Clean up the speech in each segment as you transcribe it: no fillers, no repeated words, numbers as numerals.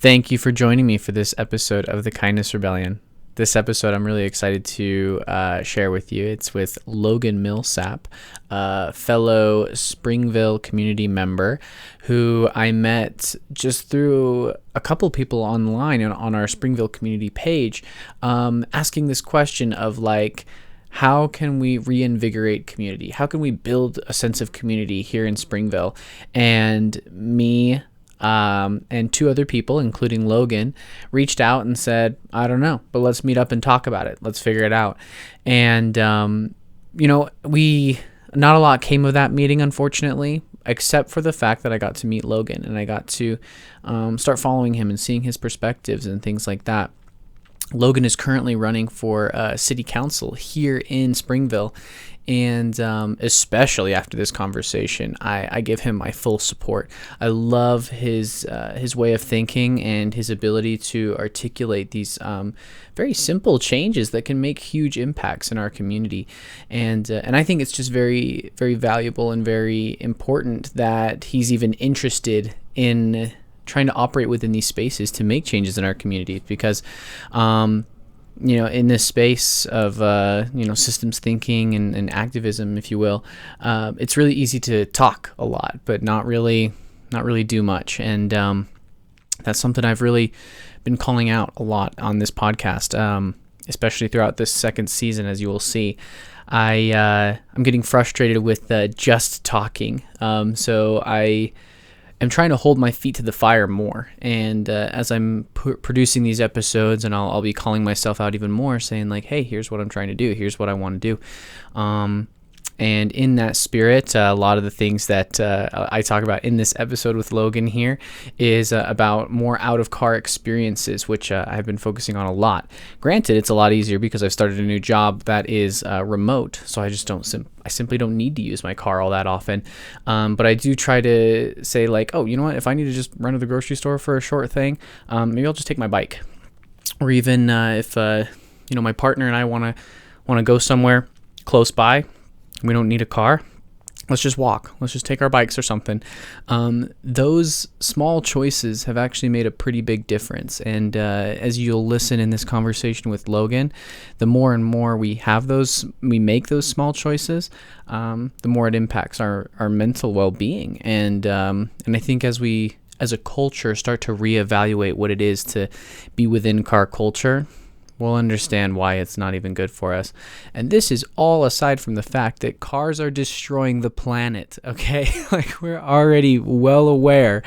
Thank you for joining me for this episode of The Kindness Rebellion. This episode I'm really excited to share with you. It's with Logan Millsap, a fellow Springville community member who I met just through a couple people online on our Springville community page, asking this question of like, how can we reinvigorate community? How can we build a sense of community here in Springville? And me and two other people, including Logan, reached out and said, I don't know, but let's meet up and talk about it. Let's figure it out. And, not a lot came of that meeting, unfortunately, except for the fact that I got to meet Logan and I got to start following him and seeing his perspectives and things like that. Logan is currently running for city council here in Springville, and especially after this conversation, I give him my full support. I love his way of thinking and his ability to articulate these very simple changes that can make huge impacts in our community, and I think it's just very, very valuable and very important that he's even interested in trying to operate within these spaces to make changes in our community, because in this space of systems thinking and activism, if you will, it's really easy to talk a lot but not really do much, and that's something I've really been calling out a lot on this podcast, especially throughout this second season. As you will see, I'm getting frustrated with just talking, so I'm trying to hold my feet to the fire more, and as I'm producing these episodes, and I'll be calling myself out even more, saying like, hey, here's what I'm trying to do, here's what I want to do, and in that spirit, a lot of the things that I talk about in this episode with Logan here is about more out-of-car experiences, which I've been focusing on a lot. Granted, it's a lot easier because I've started a new job that is remote, so I just I simply don't need to use my car all that often. But I do try to say like, oh, you know what? If I need to just run to the grocery store for a short thing, maybe I'll just take my bike. Or even if my partner and I want to go somewhere close by. We don't need a car. Let's just walk. Let's just take our bikes or something. Those small choices have actually made a pretty big difference. And as you'll listen in this conversation with Logan, the more and more we make those small choices, the more it impacts our mental well-being. And I think as we, as a culture, start to reevaluate what it is to be within car culture, we'll understand why it's not even good for us. And this is all aside from the fact that cars are destroying the planet, okay? Like, we're already well aware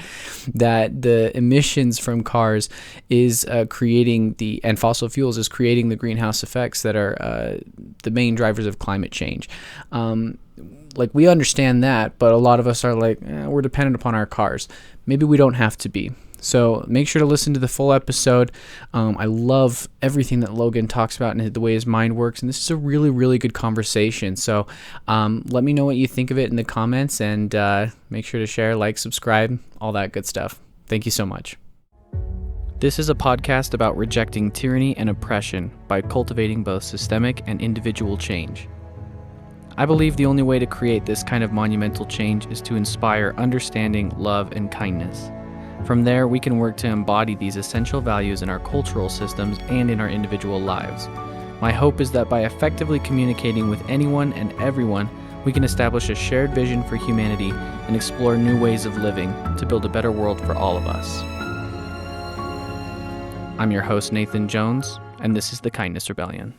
that the emissions from cars is creating and fossil fuels is creating the greenhouse effects that are the main drivers of climate change. We understand that, but a lot of us are like, we're dependent upon our cars. Maybe we don't have to be. So make sure to listen to the full episode. I love everything that Logan talks about and the way his mind works. And this is a really, really good conversation. So let me know what you think of it in the comments, and make sure to share, like, subscribe, all that good stuff. Thank you so much. This is a podcast about rejecting tyranny and oppression by cultivating both systemic and individual change. I believe the only way to create this kind of monumental change is to inspire understanding, love, and kindness. From there, we can work to embody these essential values in our cultural systems and in our individual lives. My hope is that by effectively communicating with anyone and everyone, we can establish a shared vision for humanity and explore new ways of living to build a better world for all of us. I'm your host, Nathan Jones, and this is The Kindness Rebellion.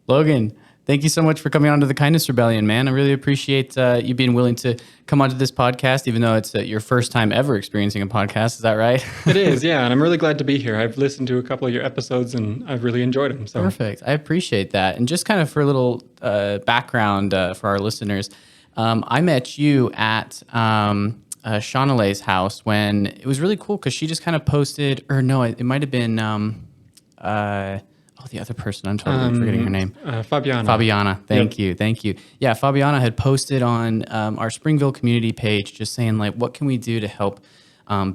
Logan, thank you so much for coming on to The Kindness Rebellion, man. I really appreciate you being willing to come onto this podcast, even though it's your first time ever experiencing a podcast. Is that right? It is, yeah. And I'm really glad to be here. I've listened to a couple of your episodes and I've really enjoyed them. So. Perfect. I appreciate that. And just kind of for a little background for our listeners, I met you at Shaunalay's house when it was really cool because she just kind of posted, or no, it might have been... the other person, I'm totally forgetting her name. Fabiana. Thank you. Yeah, Fabiana had posted on our Springville community page just saying, like, what can we do to help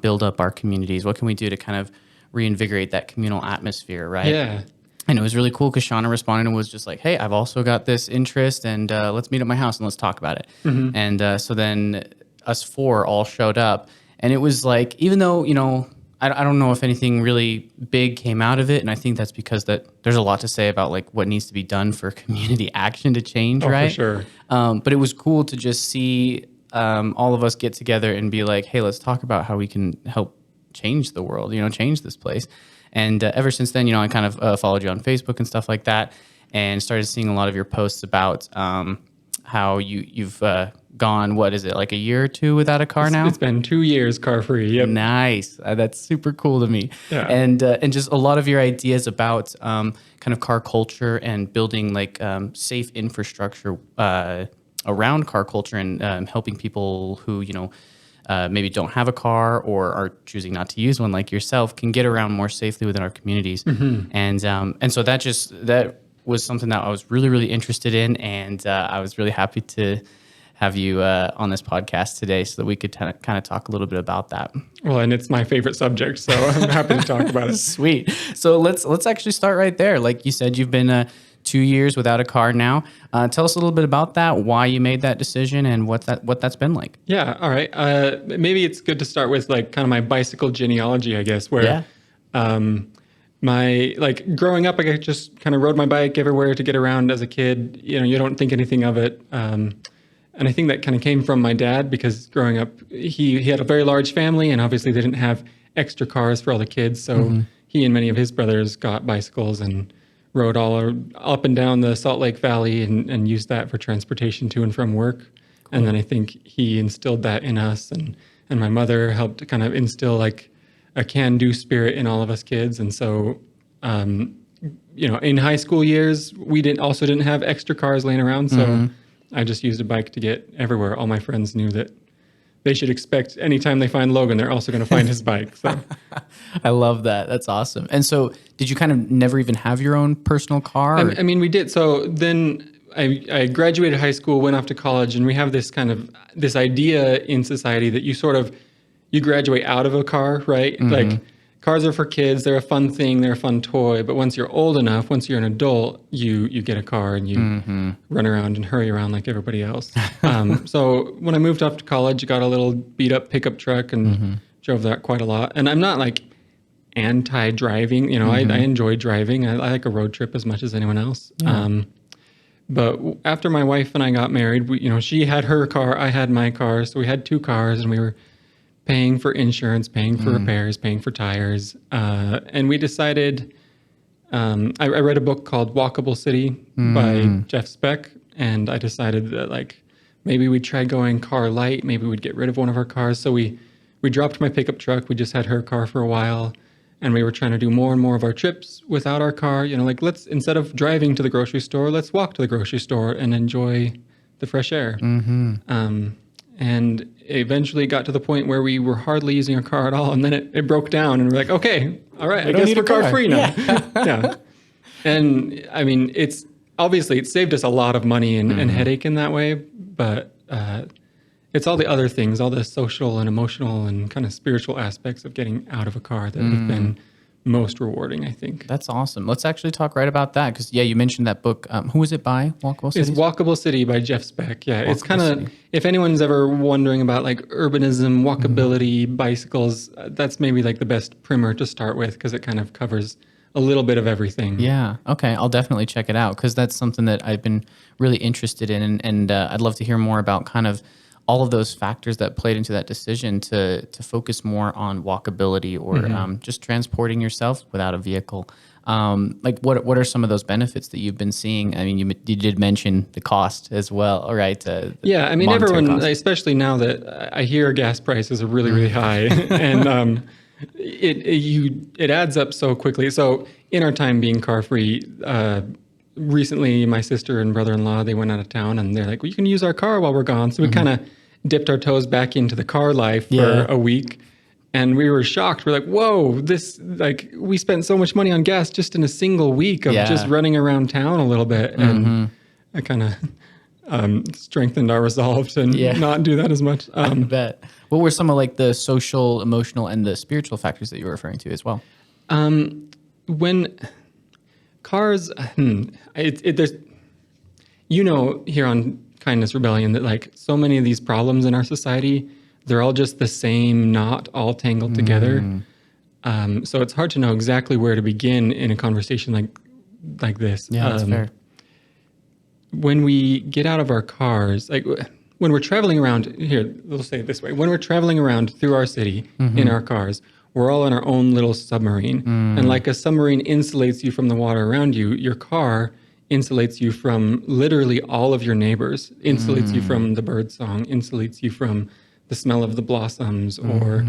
build up our communities? What can we do to kind of reinvigorate that communal atmosphere, right? Yeah. And it was really cool because Shauna responded and was just like, hey, I've also got this interest, and let's meet at my house and let's talk about it. And so then us four all showed up. And it was like, even though, I don't know if anything really big came out of it. And I think that's because that there's a lot to say about like what needs to be done for community action to change, right? For sure. But it was cool to just see all of us get together and be like, hey, let's talk about how we can help change the world, change this place. And ever since then, I kind of followed you on Facebook and stuff like that, and started seeing a lot of your posts about how you've gone, what is it, like a year or two without a car now? It's been 2 years car free. Yep. Nice. That's super cool to me. Yeah. And just a lot of your ideas about kind of car culture and building like safe infrastructure around car culture and helping people who, maybe don't have a car or are choosing not to use one like yourself can get around more safely within our communities. And so that was something that I was really, really interested in. And I was really happy to have you on this podcast today so that we could kind of talk a little bit about that. Well, and it's my favorite subject, so I'm happy to talk about it. Sweet. So let's actually start right there. Like you said, you've been 2 years without a car now. Tell us a little bit about that, why you made that decision, and what that's been like. Yeah. All right. Maybe it's good to start with like kind of my bicycle genealogy, I guess, where my like growing up, I just kind of rode my bike everywhere to get around as a kid. You don't think anything of it. And I think that kind of came from my dad, because growing up, he had a very large family, and obviously they didn't have extra cars for all the kids. So he and many of his brothers got bicycles and rode all up and down the Salt Lake Valley and used that for transportation to and from work. Cool. And then I think he instilled that in us, and my mother helped to kind of instill like a can-do spirit in all of us kids. And so, in high school years, we didn't have extra cars laying around. So I just used a bike to get everywhere. All my friends knew that they should expect anytime they find Logan, they're also going to find his bike. So I love that. That's awesome. And so did you kind of never even have your own personal car? I mean, we did. So then I graduated high school, went off to college, and we have this this idea in society that you graduate out of a car, right? Like cars are for kids. They're a fun thing. They're a fun toy. But once you're old enough, once you're an adult, you get a car and you run around and hurry around like everybody else. So when I moved off to college, I got a little beat up pickup truck and drove that quite a lot. And I'm not like anti-driving. I enjoy driving. I like a road trip as much as anyone else. Yeah. But after my wife and I got married, she had her car, I had my car. So we had 2 cars, and we were paying for insurance, paying for repairs, paying for tires. And we decided, I read a book called Walkable City by Jeff Speck. And I decided that like, maybe we'd try going car light. Maybe we'd get rid of one of our cars. So we dropped my pickup truck. We just had her car for a while. And we were trying to do more and more of our trips without our car. Like let's, instead of driving to the grocery store, let's walk to the grocery store and enjoy the fresh air. And eventually got to the point where we were hardly using our car at all. And then it broke down, and we're like, okay, all right, I guess we're car free now. Yeah. And I mean, it saved us a lot of money and headache in that way. But it's all the other things, all the social and emotional and kind of spiritual aspects of getting out of a car that have been most rewarding, I think. That's awesome. Let's actually talk right about that, because you mentioned that book. Who was it by? Walkable City? It's Walkable City by Jeff Speck. Yeah, it's kind of, if anyone's ever wondering about like urbanism, walkability, bicycles, that's maybe like the best primer to start with, because it kind of covers a little bit of everything. Yeah. Okay. I'll definitely check it out, because that's something that I've been really interested in, and I'd love to hear more about kind of all of those factors that played into that decision to focus more on walkability or just transporting yourself without a vehicle. Like what are some of those benefits that you've been seeing? I mean, you did mention the cost as well, right? Yeah, I mean, everyone, cost. Especially now that I hear gas prices are really, really high, and it adds up so quickly. So in our time being car free, recently my sister and brother-in-law, they went out of town, and they're like, well, you can use our car while we're gone. So we kind of dipped our toes back into the car life for a week, and we were shocked. We're like, whoa, we spent so much money on gas just in a single week of just running around town a little bit. And I kind of strengthened our resolve to not do that as much. I bet. What were some of like the social, emotional, and the spiritual factors that you were referring to as well? Cars, there's, here on Kindness Rebellion that like so many of these problems in our society, they're all just the same knot all tangled together. So it's hard to know exactly where to begin in a conversation like this. Yeah, that's fair. When we get out of our cars, like when we're traveling around here, we'll say it this way: when we're traveling around through our city in our cars, we're all in our own little submarine, and like a submarine insulates you from the water around you, your car insulates you from literally all of your neighbors, insulates you from the bird song, insulates you from the smell of the blossoms, or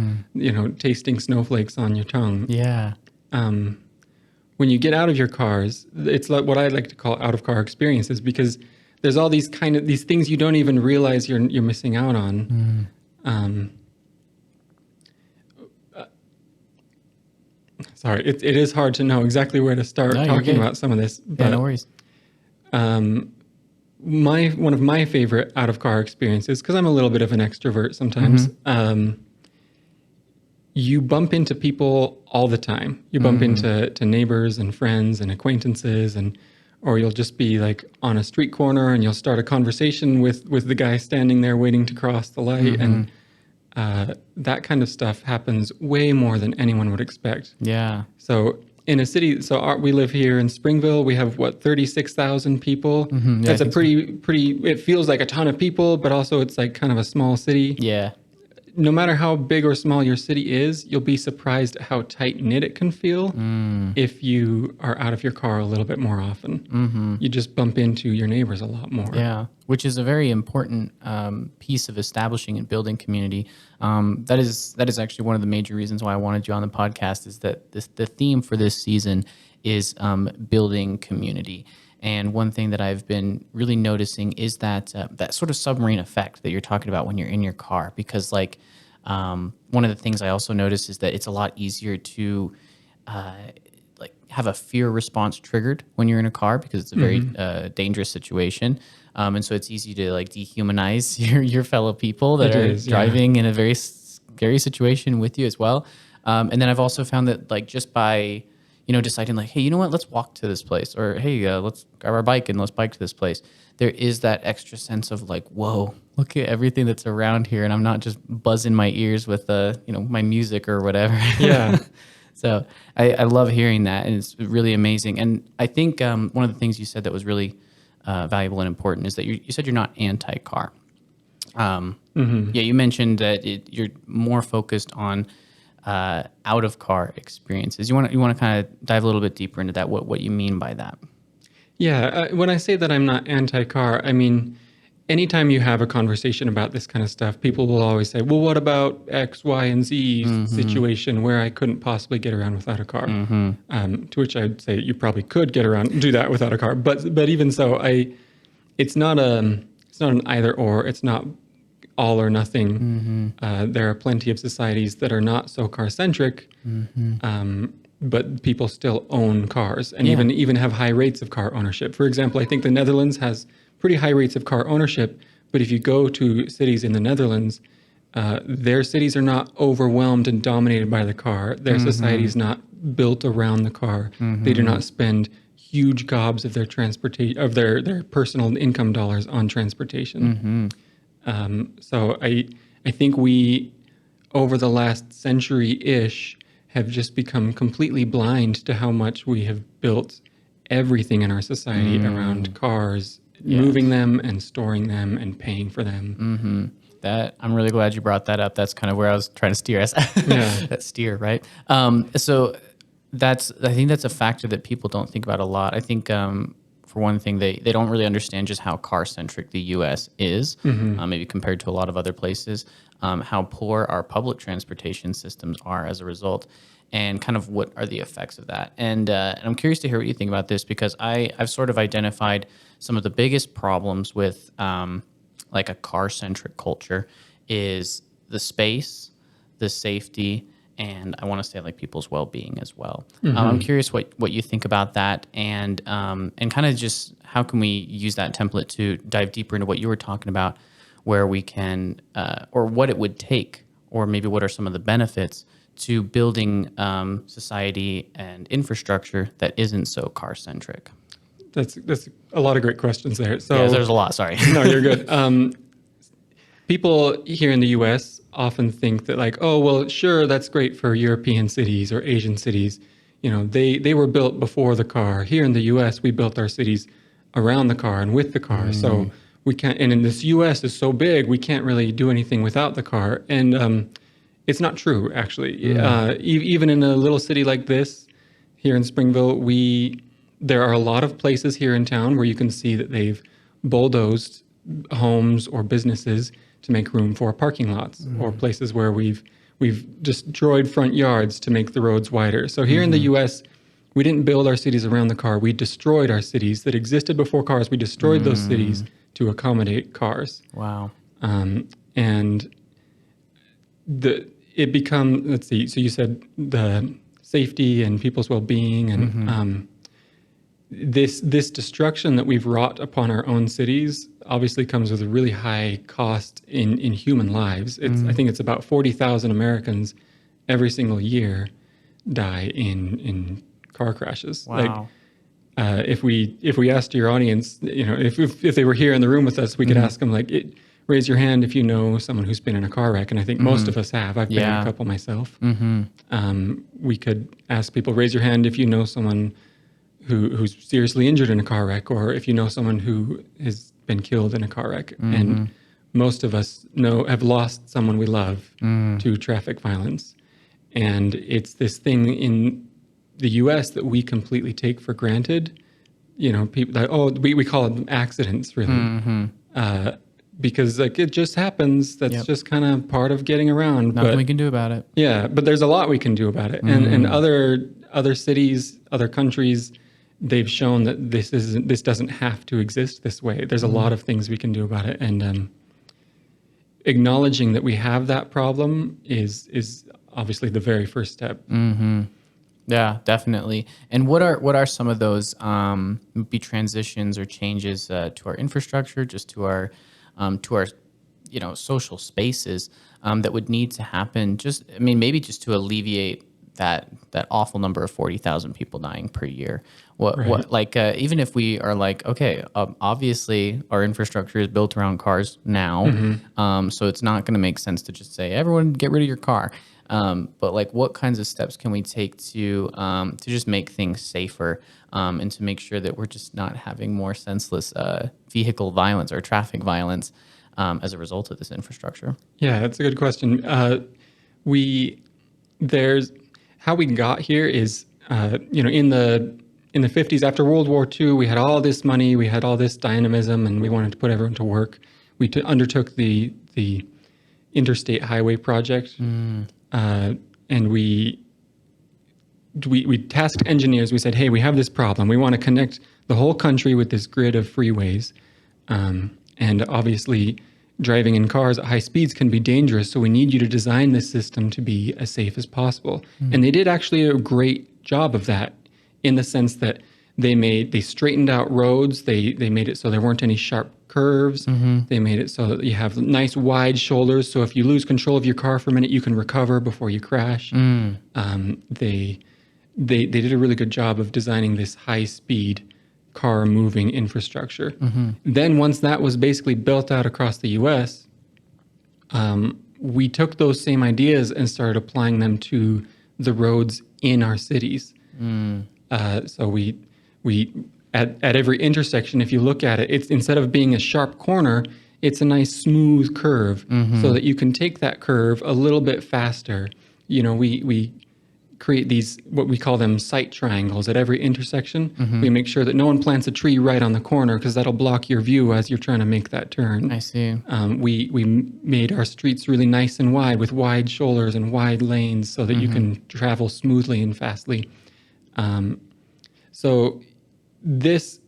tasting snowflakes on your tongue. Yeah. When you get out of your cars, it's like what I like to call out of car experiences, because there's all these these things you don't even realize you're missing out on. Sorry, it is hard to know exactly where to start talking about some of this. But, no worries. One of my favorite out of car experiences, because I'm a little bit of an extrovert sometimes. You bump into people all the time. You bump into neighbors and friends and acquaintances, or you'll just be like on a street corner and you'll start a conversation with the guy standing there waiting to cross the light, and that kind of stuff happens way more than anyone would expect. Yeah. So in a city, we live here in Springville. We have 36,000 people. That's a pretty. It feels like a ton of people, but also it's like kind of a small city. Yeah. No matter how big or small your city is, you'll be surprised at how tight-knit it can feel if you are out of your car a little bit more often. You just bump into your neighbors a lot more. Yeah, which is a very important piece of establishing and building community. That is actually one of the major reasons why I wanted you on the podcast, is that the theme for this season is building community. And one thing that I've been really noticing is that that sort of submarine effect that you're talking about when you're in your car. Because one of the things I also notice is that it's a lot easier to have a fear response triggered when you're in a car, because it's a very dangerous situation. And so it's easy to dehumanize your fellow people that are driving in a very scary situation with you as well. And then I've also found that just by deciding hey, you know what, let's walk to this place, or hey, let's grab our bike and let's bike to this place. There is that extra sense of whoa, look at everything that's around here, and I'm not just buzzing my ears with my music or whatever. Yeah. So I love hearing that, and it's really amazing. And I think one of the things you said that was really valuable and important is that you said you're not anti-car. Yeah, you mentioned that you're more focused on out of car experiences. You want to kind of dive a little bit deeper into that, what you mean by that? Yeah, when I say that I'm not anti-car, I mean, anytime you have a conversation about this kind of stuff, people will always say, well, what about X, Y, and Z situation where I couldn't possibly get around without a car? To which I'd say you probably could do that without a car. But even so, it's not an either or. It's not all or nothing. There are plenty of societies that are not so car-centric, but people still own cars and even have high rates of car ownership. For example, I think the Netherlands has pretty high rates of car ownership, but if you go to cities in the Netherlands, their cities are not overwhelmed and dominated by the car. Their society is not built around the car. They do not spend huge gobs of their transportation, of their personal income dollars on transportation. So I think we, over the last century-ish, have just become completely blind to how much we have built everything in our society around cars, moving them and storing them and paying for them. That I'm really glad you brought that up. That's kind of where I was trying to steer us. That steer, right? So I think that's a factor that people don't think about a lot. I think for one thing, they don't really understand just how car-centric the U.S. is, maybe compared to a lot of other places, how poor our public transportation systems are as a result, and kind of what are the effects of that. And I'm curious to hear what you think about this, because I've sort of identified some of the biggest problems with a car-centric culture is the space, the safety, and I want to say people's well-being as well. I'm curious what you think about that, and kind of just how can we use that template to dive deeper into what you were talking about, where we can, or what it would take, or maybe what are some of the benefits to building society and infrastructure that isn't so car-centric? That's a lot of great questions there. So Yeah, there's a lot. Sorry. no, you're good. People here in the U.S. often think that like, oh, well, sure, that's great for European cities or Asian cities. They were built before the car. Here in the U.S., we built our cities around the car and with the car. So we can't. And in this U.S. is so big, we can't really do anything without the car. And it's not true, actually. Even in a little city like this, here in Springville, there are a lot of places here in town where you can see that they've bulldozed homes or businesses to make room for parking lots, or places where we've destroyed front yards to make the roads wider. So here in the U.S., we didn't build our cities around the car. We destroyed our cities that existed before cars. We destroyed those cities to accommodate cars. Wow. And let's see. So you said the safety and people's well-being, and this destruction that we've wrought upon our own cities obviously comes with a really high cost in human lives. I think it's about 40,000 Americans every single year die in car crashes. Wow. If we asked your audience, if they were here in the room with us, we could ask them raise your hand if you know someone who's been in a car wreck. And I think most of us have. I've been in a couple myself. We could ask people, raise your hand if you know someone who's seriously injured in a car wreck, or if you know someone who has been killed in a car wreck. And most of us have lost someone we love to traffic violence. And it's this thing in the U.S. that we completely take for granted. People that, we call them accidents, really. Because it just happens. That's just kind of part of getting around. Nothing we can do about it. Yeah, but there's a lot we can do about it. And other cities, other countries, they've shown that this doesn't have to exist this way. There's a lot of things we can do about it. And acknowledging that we have that problem is obviously the very first step. Yeah, definitely. And what are some of those transitions or changes to our infrastructure, just to our social spaces that would need to happen? Maybe just to alleviate that awful number of 40,000 people dying per year. Even if we are okay, obviously our infrastructure is built around cars now, so it's not going to make sense to just say everyone get rid of your car. But what kinds of steps can we take to just make things safer, and to make sure that we're just not having more senseless vehicle violence or traffic violence as a result of this infrastructure? Yeah, that's a good question. How we got here is, in the 50s, after World War II, we had all this money, we had all this dynamism, and we wanted to put everyone to work. We undertook the interstate highway project, and we tasked engineers. We said, hey, we have this problem. We want to connect the whole country with this grid of freeways, and obviously driving in cars at high speeds can be dangerous, so we need you to design this system to be as safe as possible. And they did actually a great job of that, in the sense that they straightened out roads, they made it so there weren't any sharp curves, they made it so that you have nice wide shoulders, so if you lose control of your car for a minute, you can recover before you crash. They did a really good job of designing this high-speed car moving infrastructure. Then once that was basically built out across the U.S., we took those same ideas and started applying them to the roads in our cities. So we at every intersection, if you look at it, it's, instead of being a sharp corner, it's a nice smooth curve, so that you can take that curve a little bit faster. We create these, what we call them, sight triangles at every intersection. We make sure that no one plants a tree right on the corner, because that'll block your view as you're trying to make that turn. I see. We made our streets really nice and wide, with wide shoulders and wide lanes, so that you can travel smoothly and fastly. So this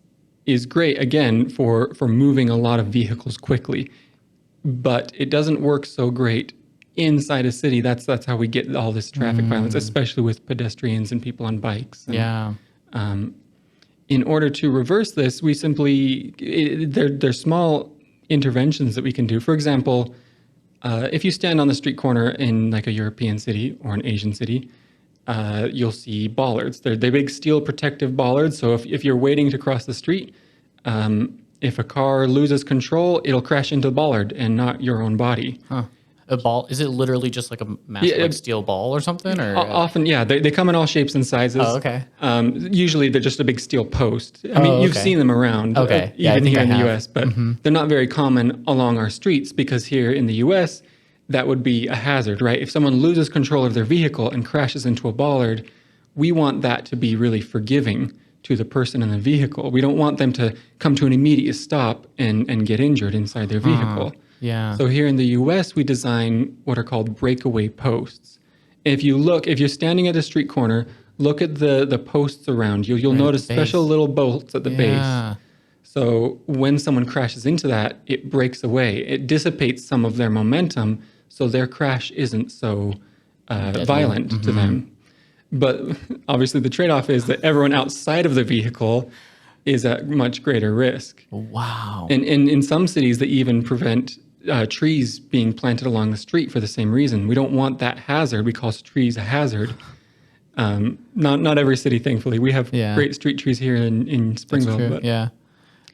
is great, again, for moving a lot of vehicles quickly, but it doesn't work so great inside a city. That's how we get all this traffic violence, especially with pedestrians and people on bikes. And, in order to reverse this, we simply, there's small interventions that we can do. For example, If you stand on the street corner in like a European city or an Asian city, you'll see bollards. They're big steel protective bollards. So if you're waiting to cross the street, if a car loses control, it'll crash into the bollard and not your own body. Huh. A ball? Is it literally just like a massive like steel ball or something? Or Often, yeah, they come in all shapes and sizes. Oh, okay. Usually they're just a big steel post. I mean, you've seen them around, Okay. Yeah, I even think here I in the have. U.S., but they're not very common along our streets because here in the U.S., that would be a hazard, right? If someone loses control of their vehicle and crashes into a bollard, we want that to be really forgiving to the person in the vehicle. We don't want them to come to an immediate stop and get injured inside their vehicle. Yeah. So here in the US, we design what are called breakaway posts. If you're standing at a street corner, look at the posts around you. You'll notice base. special little bolts at the Yeah. base. So when someone crashes into that, it breaks away. It dissipates some of their momentum, so their crash isn't so violent to them. But obviously the trade-off is that everyone outside of the vehicle is at much greater risk. Wow. And in some cities, they even prevent trees being planted along the street for the same reason. We don't want that hazard. We call trees a hazard. Not every city, thankfully. We have great street trees here in Springville. True. But Yeah.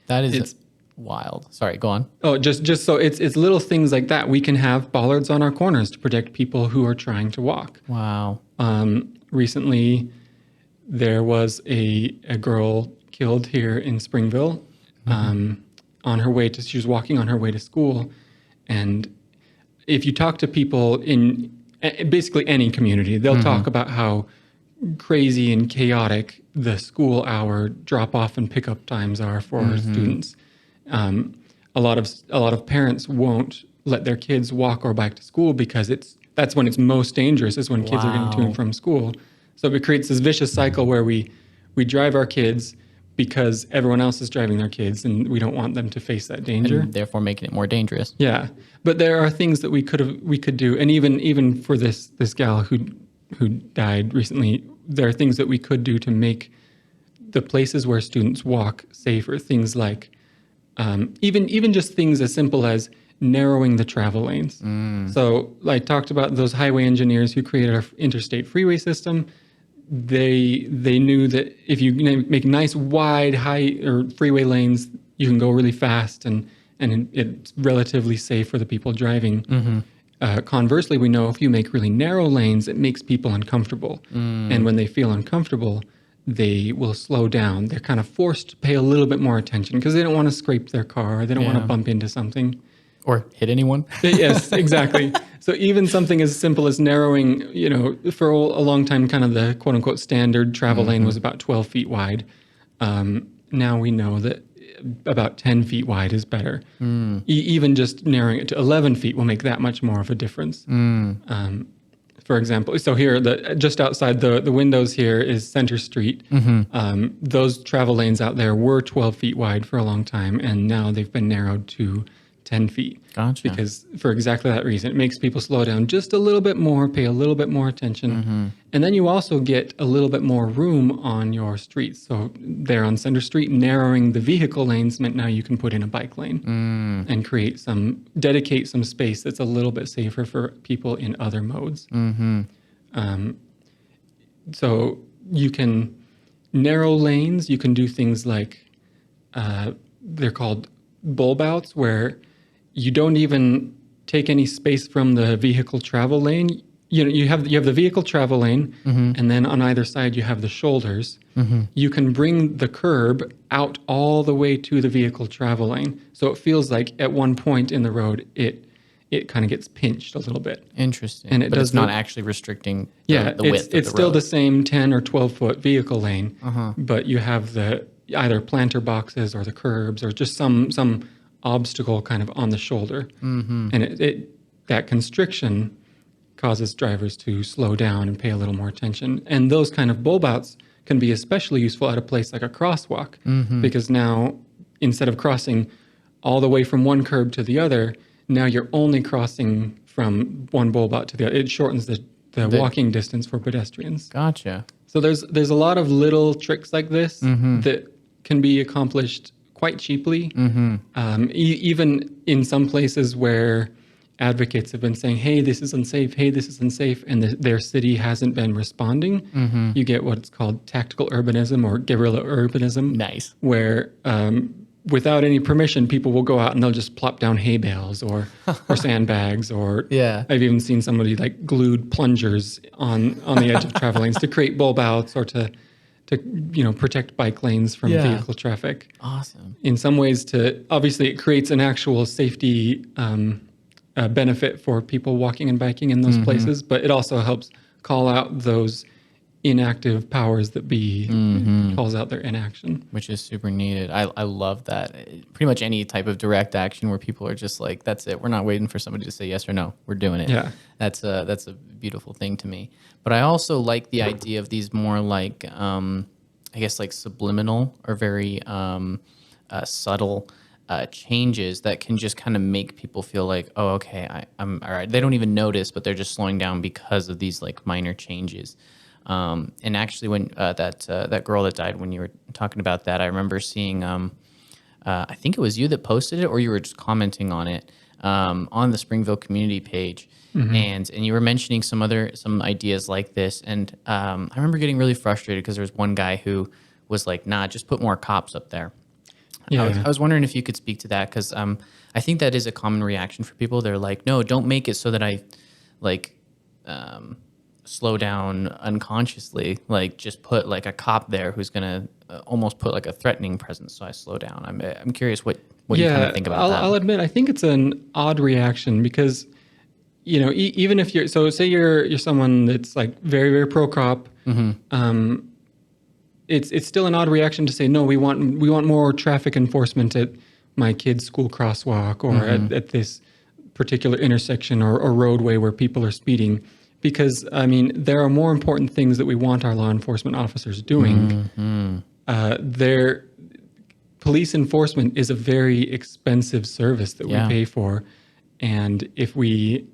That is wild. Sorry, go on. Oh, just so it's little things like that. We can have bollards on our corners to protect people who are trying to walk. Wow. Recently, there was a girl killed here in Springville she was walking on her way to school. And if you talk to people in basically any community, they'll talk about how crazy and chaotic the school hour drop-off and pickup times are for students. A lot of parents won't let their kids walk or bike to school because that's when it's most dangerous, is when kids are getting to and from school. So it creates this vicious cycle where we drive our kids because everyone else is driving their kids and we don't want them to face that danger. And therefore making it more dangerous. Yeah. But there are things that we could do. And even for this gal who died recently, there are things that we could do to make the places where students walk safer. Things like even just things as simple as narrowing the travel lanes. So I talked about those highway engineers who created our interstate freeway system. They knew that if you make nice wide freeway lanes, you can go really fast and it's relatively safe for the people driving. Conversely, we know if you make really narrow lanes, it makes people uncomfortable. And when they feel uncomfortable, they will slow down. They're kind of forced to pay a little bit more attention because they don't want to scrape their car. They don't want to bump into something. Or hit anyone. Yes, exactly. So even something as simple as narrowing, for a long time, kind of the quote unquote standard travel lane was about 12 feet wide. Now we know that about 10 feet wide is better. Even just narrowing it to 11 feet will make that much more of a difference. For example, so here, just outside the windows here is Center Street. Those travel lanes out there were 12 feet wide for a long time, and now they've been narrowed to 10 feet. Gotcha. Because for exactly that reason, it makes people slow down just a little bit more, pay a little bit more attention. And then you also get a little bit more room on your streets. So there on Center Street, narrowing the vehicle lanes meant now you can put in a bike lane and dedicate some space that's a little bit safer for people in other modes. So you can narrow lanes. You can do things like, they're called bulb outs, where you don't even take any space from the vehicle travel lane. You have the vehicle travel lane, and then on either side you have the shoulders. You can bring the curb out all the way to the vehicle travel lane, so it feels like at one point in the road it kind of gets pinched a little bit. Interesting. And it's not actually restricting the width of the road. It's still the same 10 or 12 foot vehicle lane, but you have the either planter boxes or the curbs or just some obstacle kind of on the shoulder. And that constriction causes drivers to slow down and pay a little more attention. And those kind of bulb outs can be especially useful at a place like a crosswalk, because now instead of crossing all the way from one curb to the other, now you're only crossing from one bulb out to the other. It shortens the walking distance for pedestrians. Gotcha. So there's a lot of little tricks like this that can be accomplished quite cheaply. Even in some places where advocates have been saying, hey, this is unsafe, hey, this is unsafe, and their city hasn't been responding, you get what's called tactical urbanism or guerrilla urbanism. Nice. Where without any permission, people will go out and they'll just plop down hay bales or sandbags, or Yeah. I've even seen somebody like glued plungers on the edge of travel lanes to create bulb outs or to protect bike lanes from vehicle traffic. Awesome. In some ways, obviously it creates an actual safety benefit for people walking and biking in those places, but it also helps call out those inactive powers that be, calls out their inaction. Which is super needed. I love that. Pretty much any type of direct action where people are just like, that's it. We're not waiting for somebody to say yes or no. We're doing it. Yeah. That's a beautiful thing to me. But I also like the idea of these more like, I guess like subliminal or very subtle changes that can just kind of make people feel like, oh, okay, I'm all right. They don't even notice, but they're just slowing down because of these like minor changes. And actually, when that girl that died, when you were talking about that, I remember seeing, I think it was you that posted it, or you were just commenting on it on the Springville community page, and you were mentioning some ideas like this, and I remember getting really frustrated because there was one guy who was like, "Nah, just put more cops up there." Yeah. I was wondering if you could speak to that, because I think that is a common reaction for people. They're like, "No, don't make it so that I like." Slow down unconsciously, like just put like a cop there who's gonna almost put like a threatening presence so I slow down. I'm curious what you kind of think about that. I'll admit, I think it's an odd reaction because, even if so say you're someone that's like very, very pro cop, it's still an odd reaction to say, no, we want more traffic enforcement at my kid's school crosswalk or at this particular intersection or roadway where people are speeding. Because, I mean, there are more important things that we want our law enforcement officers doing. Their police enforcement is a very expensive service that we pay for. And if we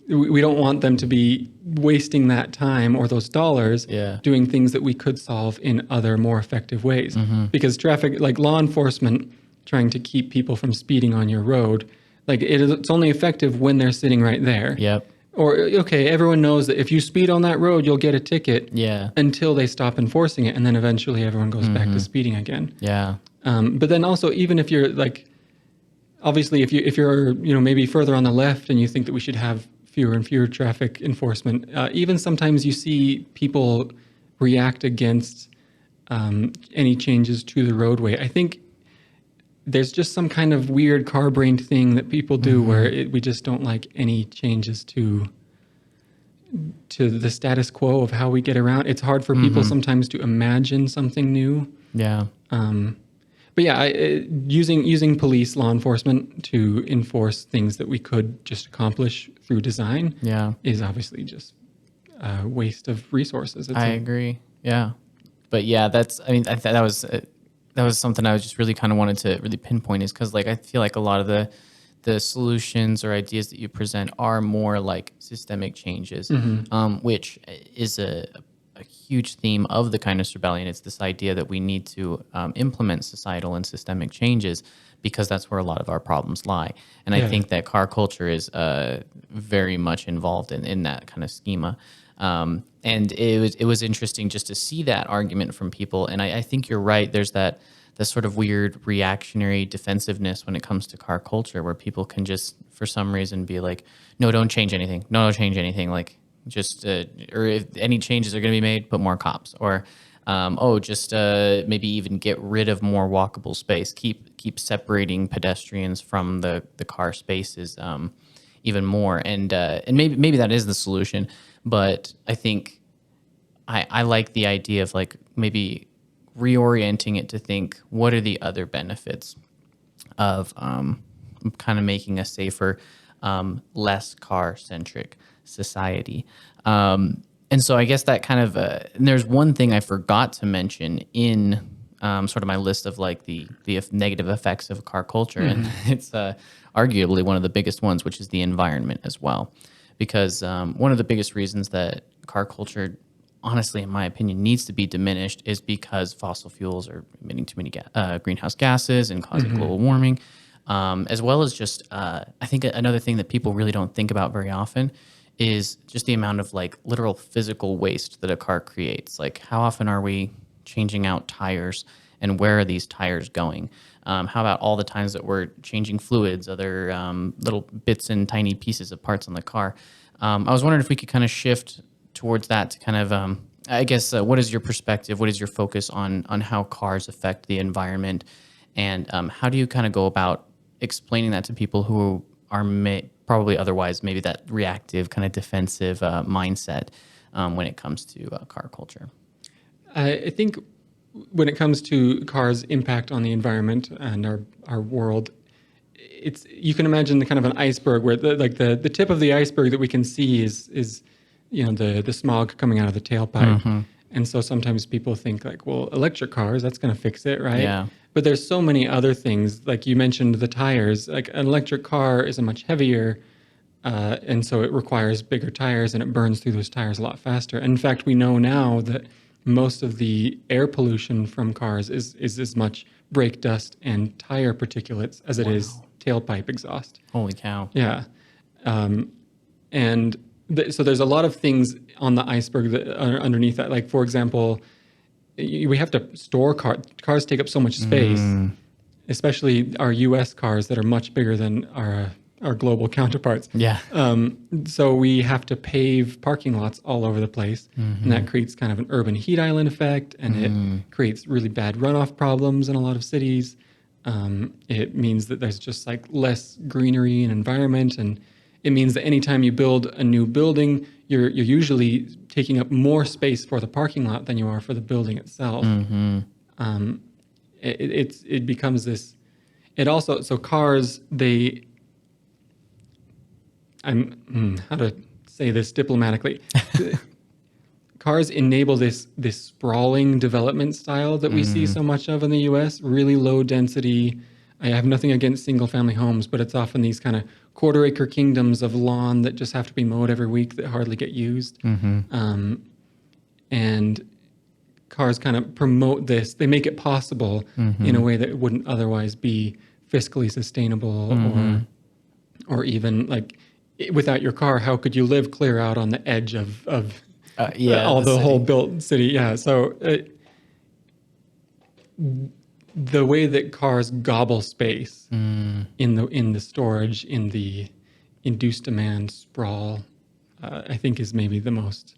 don't want them to be wasting that time or those dollars doing things that we could solve in other more effective ways. Because traffic, like law enforcement, trying to keep people from speeding on your road, like it's only effective when they're sitting right there. Yep. Or, okay, everyone knows that if you speed on that road, you'll get a ticket until they stop enforcing it. And then eventually everyone goes back to speeding again. Yeah. But then also, even if you're like, obviously, if you're maybe further on the left and you think that we should have fewer and fewer traffic enforcement, even sometimes you see people react against any changes to the roadway. I think there's just some kind of weird car-brained thing that people do where we just don't like any changes to the status quo of how we get around. It's hard for people sometimes to imagine something new. Yeah. But yeah, using police, law enforcement to enforce things that we could just accomplish through design is obviously just a waste of resources. I agree. Yeah. But yeah, that was something I was just really kind of wanted to really pinpoint, is because like I feel like a lot of the solutions or ideas that you present are more like systemic changes, which is a huge theme of the Kindness Rebellion. It's this idea that we need to implement societal and systemic changes because that's where a lot of our problems lie. And I think that car culture is very much involved in that kind of schema. And it was interesting just to see that argument from people. And I think you're right. There's that sort of weird reactionary defensiveness when it comes to car culture, where people can just, for some reason, be like, no, don't change anything. No, don't change anything. Like just, or if any changes are going to be made, put more cops, or, just maybe even get rid of more walkable space. Keep separating pedestrians from the car spaces, even more. And maybe that is the solution. But I think I like the idea of like maybe reorienting it to think, what are the other benefits of kind of making a safer, less car-centric society. And so I guess that kind of, and there's one thing I forgot to mention in sort of my list of like the negative effects of car culture. And it's arguably one of the biggest ones, which is the environment as well. Because one of the biggest reasons that car culture, honestly, in my opinion, needs to be diminished is because fossil fuels are emitting too many greenhouse gases and causing global warming. as well as just I think another thing that people really don't think about very often is just the amount of like literal physical waste that a car creates. Like how often are we changing out tires, and where are these tires going? How about all the times that we're changing fluids, other little bits and tiny pieces of parts on the car? I was wondering if we could kind of shift towards that to kind of, I guess, what is your perspective? What is your focus on how cars affect the environment? And how do you kind of go about explaining that to people who are probably otherwise maybe that reactive kind of defensive mindset when it comes to car culture? I think when it comes to cars' impact on the environment and our world, you can imagine the kind of an iceberg where the tip of the iceberg that we can see is the smog coming out of the tailpipe. And so sometimes people think like, well, electric cars, that's going to fix it, right? Yeah. But there's so many other things. Like you mentioned the tires. Like an electric car is a much heavier, and so it requires bigger tires, and it burns through those tires a lot faster. And in fact, we know now that most of the air pollution from cars is as much brake dust and tire particulates as it is tailpipe exhaust. Holy cow. Yeah. And so there's a lot of things on the iceberg that are underneath that. Like, for example, we have to store cars take up so much space, especially our U.S. cars that are much bigger than our global counterparts. Yeah. So we have to pave parking lots all over the place, and that creates kind of an urban heat island effect, and it creates really bad runoff problems in a lot of cities. It means that there's just like less greenery and environment, and it means that anytime you build a new building, you're usually taking up more space for the parking lot than you are for the building itself. It becomes this. It also, so cars, how to say this diplomatically. Cars enable this sprawling development style that we see so much of in the U.S. Really low density. I have nothing against single family homes, but it's often these kind of quarter acre kingdoms of lawn that just have to be mowed every week that hardly get used. And cars kind of promote this. They make it possible in a way that wouldn't otherwise be fiscally sustainable or even like without your car, how could you live clear out on the edge of the whole built city? Yeah. So the way that cars gobble space in the storage, in the induced demand sprawl, I think is maybe the most,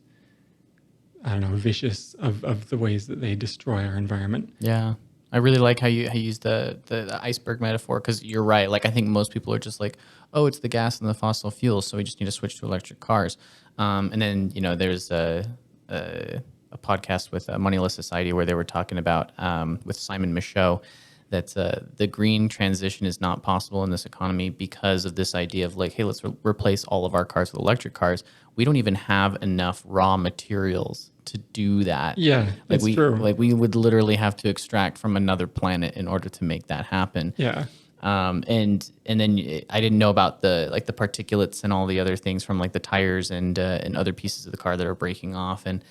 vicious of the ways that they destroy our environment. Yeah. I really like how you used the iceberg metaphor, because you're right. Like, I think most people are just like, oh, it's the gas and the fossil fuels, so we just need to switch to electric cars. And then, there's a podcast with Moneyless Society where they were talking about, with Simon Michaud, that the green transition is not possible in this economy because of this idea of like, hey, let's replace all of our cars with electric cars. We don't even have enough raw materials to do that. Yeah, that's true. Like we would literally have to extract from another planet in order to make that happen. Yeah. And then I didn't know about the particulates and all the other things from like the tires and other pieces of the car that are breaking off, and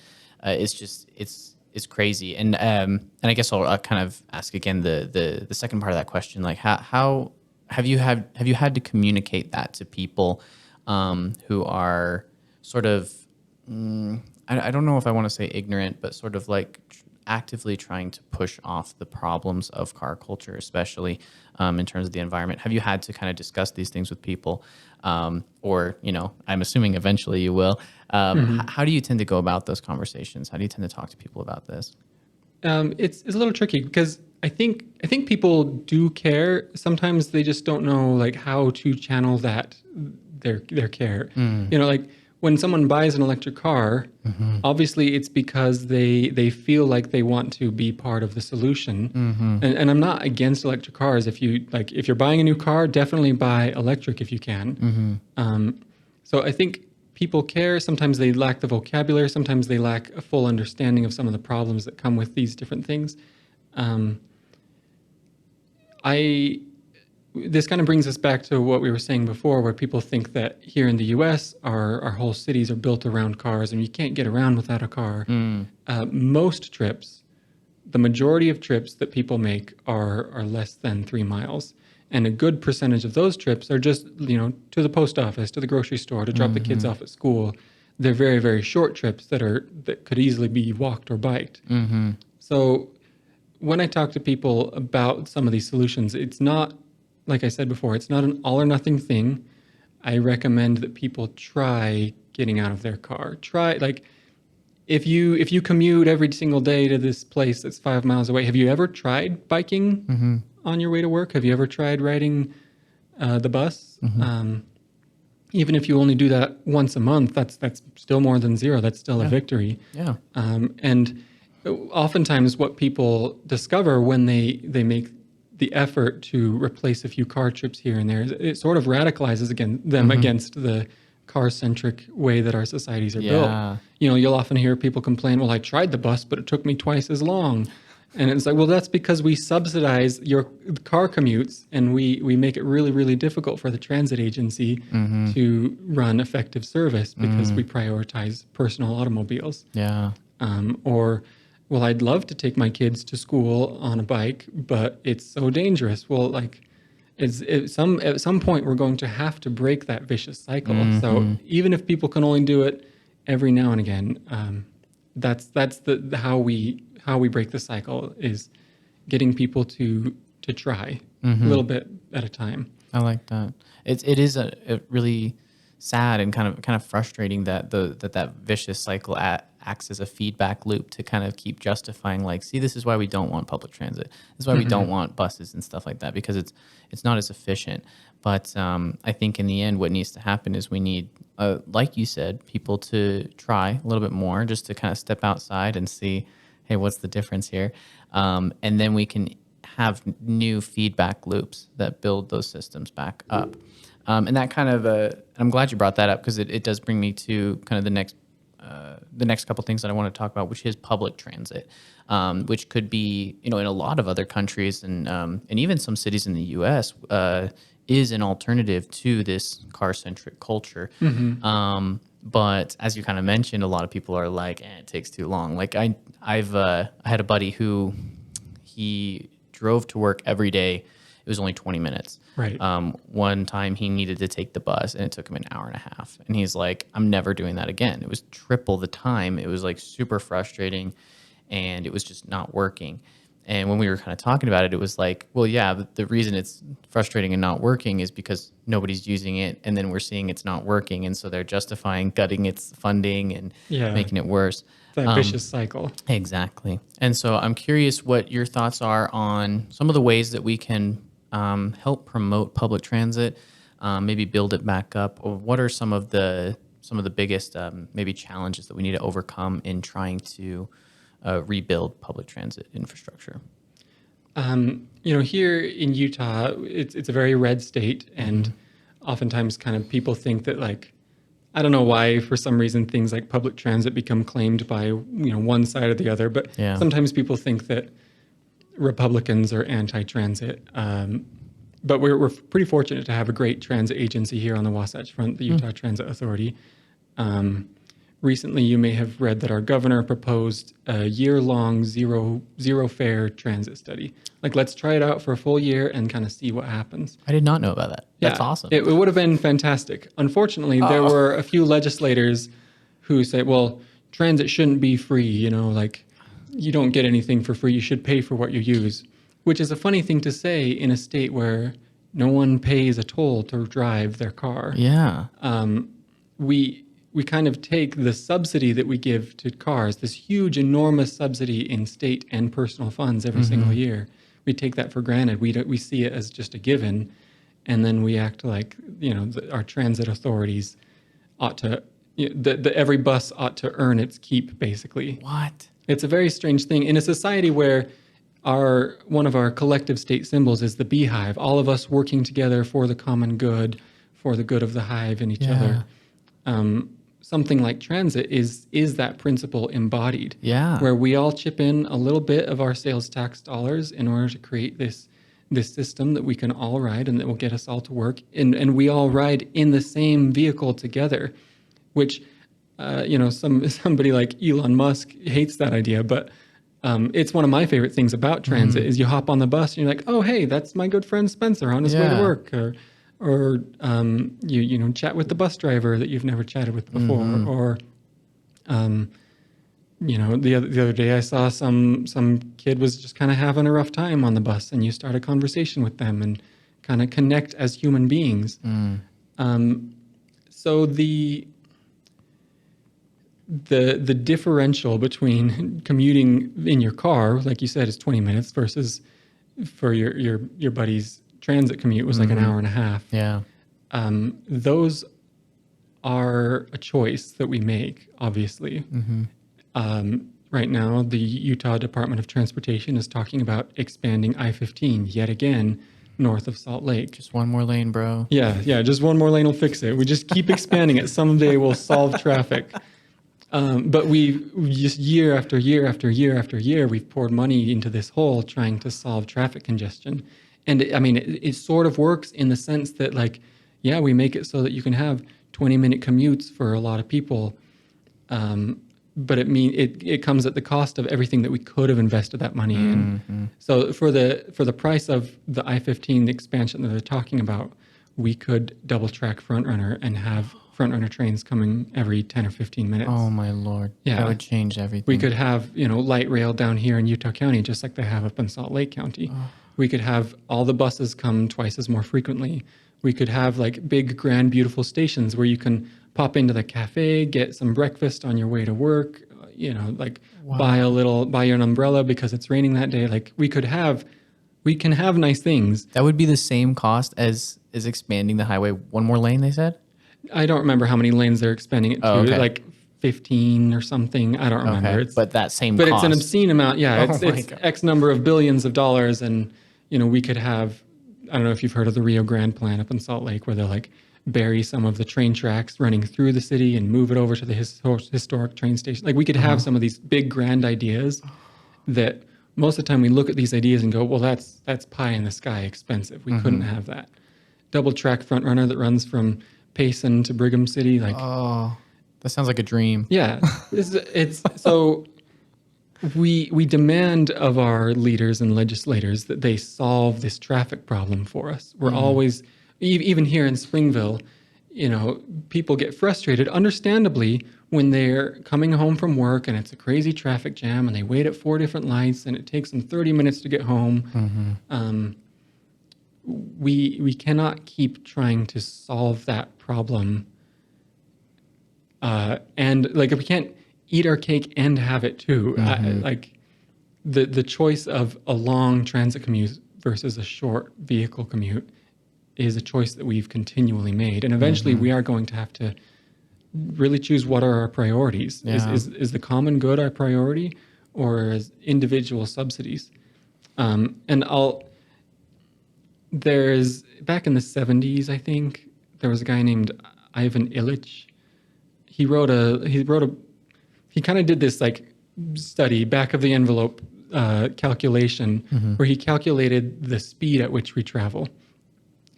it's crazy. And I guess I'll kind of ask again the second part of that question, like how have you had to communicate that to people who are sort of I don't know if I want to say ignorant, but sort of like actively trying to push off the problems of car culture, especially in terms of the environment? Have you had to kind of discuss these things with people? Or, I'm assuming eventually you will. How do you tend to go about those conversations? How do you tend to talk to people about this? It's a little tricky because I think people do care. Sometimes they just don't know like how to channel their care. Like when someone buys an electric car, obviously it's because they feel like they want to be part of the solution. And I'm not against electric cars. If you're buying a new car, definitely buy electric if you can. So I think people care. Sometimes they lack the vocabulary. Sometimes they lack a full understanding of some of the problems that come with these different things. This kind of brings us back to what we were saying before, where people think that here in the U.S., our whole cities are built around cars and you can't get around without a car. Most trips, the majority of trips that people make are less than 3 miles. And a good percentage of those trips are just, to the post office, to the grocery store, to drop the kids off at school. They're very, very short trips that could easily be walked or biked. So when I talk to people about some of these solutions, it's not, like I said before, it's not an all or nothing thing. I recommend that people try getting out of their car. Try, like, if you commute every single day to this place that's 5 miles away, have you ever tried biking on your way to work? Have you ever tried riding the bus? Even if you only do that once a month, that's still more than zero. That's still a victory. Yeah. And oftentimes what people discover when they make the effort to replace a few car trips here and there, it sort of radicalizes them against the car-centric way that our societies are built. You'll often hear people complain, well, I tried the bus, but it took me twice as long. And it's like, well, that's because we subsidize your car commutes, and we make it really, really difficult for the transit agency to run effective service because we prioritize personal automobiles. Yeah. Or, well, I'd love to take my kids to school on a bike, but it's so dangerous. Well, like, at some point we're going to have to break that vicious cycle. So even if people can only do it every now and again, that's the how we break the cycle, is getting people to try a little bit at a time. I like that. It is a really sad and kind of frustrating that that vicious cycle acts as a feedback loop to kind of keep justifying, like, see, this is why we don't want public transit. This is why we don't want buses and stuff like that, because it's not as efficient. But I think in the end, what needs to happen is we need, like you said, people to try a little bit more, just to kind of step outside and see, hey, what's the difference here? And then we can have new feedback loops that build those systems back up. And that kind of, I'm glad you brought that up, because it does bring me to kind of the next couple things that I want to talk about, which is public transit, which could be, in a lot of other countries and even some cities in the U.S., is an alternative to this car-centric culture. But as you kind of mentioned, a lot of people are like, it takes too long. Like I had a buddy who he drove to work every day. It was only 20 minutes. Right. One time he needed to take the bus and it took him an hour and a half. And he's like, I'm never doing that again. It was triple the time. It was like super frustrating and it was just not working. And when we were kind of talking about it, it was like, well, yeah, but the reason it's frustrating and not working is because nobody's using it. And then we're seeing it's not working. And so they're justifying gutting its funding and making it worse. That vicious cycle. Exactly. And so I'm curious what your thoughts are on some of the ways that we can help promote public transit, maybe build it back up, or what are some of the biggest maybe challenges that we need to overcome in trying to rebuild public transit infrastructure? Here in Utah, it's a very red state, and oftentimes kind of people think that, like, I don't know why, for some reason, things like public transit become claimed by, one side or the other, but sometimes people think that Republicans are anti-transit. But we're pretty fortunate to have a great transit agency here on the Wasatch Front, the Utah Transit Authority. Recently, you may have read that our governor proposed a year-long zero fare transit study. Like, let's try it out for a full year and kind of see what happens. I did not know about that. That's awesome. It would have been fantastic. Unfortunately, there were a few legislators who say, well, transit shouldn't be free, like, you don't get anything for free. You should pay for what you use, which is a funny thing to say in a state where no one pays a toll to drive their car. Yeah. We kind of take the subsidy that we give to cars, this huge, enormous subsidy in state and personal funds every single year. We take that for granted. We see it as just a given, and then we act like our transit authorities ought to. Every bus ought to earn its keep, basically. What? It's a very strange thing in a society where one of our collective state symbols is the beehive. All of us working together for the common good, for the good of the hive and each other. Something like transit is that principle embodied. Yeah. Where we all chip in a little bit of our sales tax dollars in order to create this system that we can all ride and that will get us all to work. And we all ride in the same vehicle together, which somebody like Elon Musk hates that idea, but it's one of my favorite things about transit is you hop on the bus and you're like, oh, hey, that's my good friend Spencer on his way to Yeah. work. Or you chat with the bus driver that you've never chatted with before. Or, the other day I saw some kid was just kind of having a rough time on the bus, and you start a conversation with them and kind of connect as human beings. So the differential between commuting in your car, like you said, is 20 minutes versus for your buddy's transit commute was like an hour and a half. Yeah. Those are a choice that we make, obviously. Right now, the Utah Department of Transportation is talking about expanding I-15 yet again north of Salt Lake. Just one more lane, bro. Yeah, just one more lane will fix it. We just keep expanding it. Someday we'll solve traffic. But we just year after year after year after year, we've poured money into this hole trying to solve traffic congestion. And it sort of works in the sense that, like, yeah, we make it so that you can have 20-minute commutes for a lot of people. But it comes at the cost of everything that we could have invested that money in. So for the price of the I-15 expansion that they're talking about, we could double track front runner and have front runner trains coming every 10 or 15 minutes. Oh my Lord. Yeah. That would change everything. We could have, light rail down here in Utah County, just like they have up in Salt Lake County. We could have all the buses come twice as more frequently. We could have like big, grand, beautiful stations where you can pop into the cafe, get some breakfast on your way to work, buy you an umbrella because it's raining that day. Like we can have nice things. That would be the same cost as expanding the highway one more lane, they said? I don't remember how many lanes they're expanding it to, okay. like 15 or something. I don't remember. Okay. But that same But cost. it's an obscene amount. Yeah, Oh it's God. X number of billions of dollars. And, we could have, I don't know if you've heard of the Rio Grande plan up in Salt Lake, where they'll like bury some of the train tracks running through the city and move it over to the historic train station. Like we could have some of these big grand ideas that most of the time we look at these ideas and go, well, that's pie in the sky expensive. We couldn't have that. Double track front runner that runs from Payson to Brigham City. Like, Oh, that sounds like a dream. yeah, it's so we demand of our leaders and legislators that they solve this traffic problem for us. We're always, even here in Springville, people get frustrated, understandably, when they're coming home from work and it's a crazy traffic jam and they wait at 4 different lights and it takes them 30 minutes to get home. We cannot keep trying to solve that problem. And like, if we can't eat our cake and have it too, like the choice of a long transit commute versus a short vehicle commute is a choice that we've continually made. And eventually we are going to have to really choose what are our priorities. Yeah. Is the common good our priority, or is individual subsidies? There's, back in the 70s, I think, there was a guy named Ivan Illich. He kind of did this like study, back of the envelope calculation, where he calculated the speed at which we travel.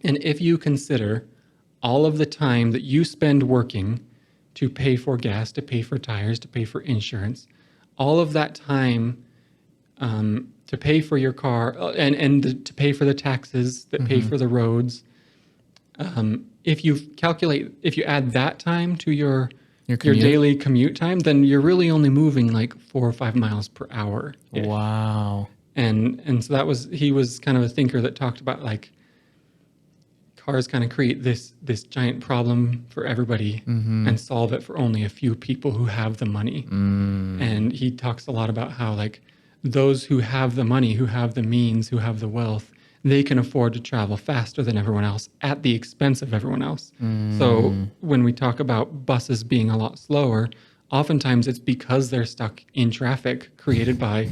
And if you consider all of the time that you spend working to pay for gas, to pay for tires, to pay for insurance, all of that time to pay for your car and to pay for the taxes that pay for the roads, if you add that time to your daily commute time, then you're really only moving like 4 or 5 miles per hour. Wow. And so he was kind of a thinker that talked about like cars kind of create this giant problem for everybody and solve it for only a few people who have the money. And he talks a lot about how like those who have the money, who have the means, who have the wealth, they can afford to travel faster than everyone else at the expense of everyone else. So when we talk about buses being a lot slower, oftentimes it's because they're stuck in traffic created by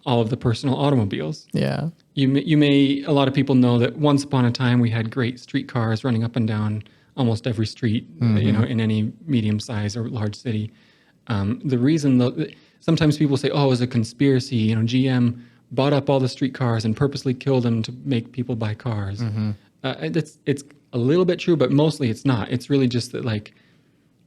all of the personal automobiles. Yeah. A lot of people know that once upon a time we had great streetcars running up and down almost every street, in any medium size or large city. The reason sometimes people say, oh, it was a conspiracy, GM bought up all the streetcars and purposely killed them to make people buy cars. It's a little bit true, but mostly it's not. It's really just that like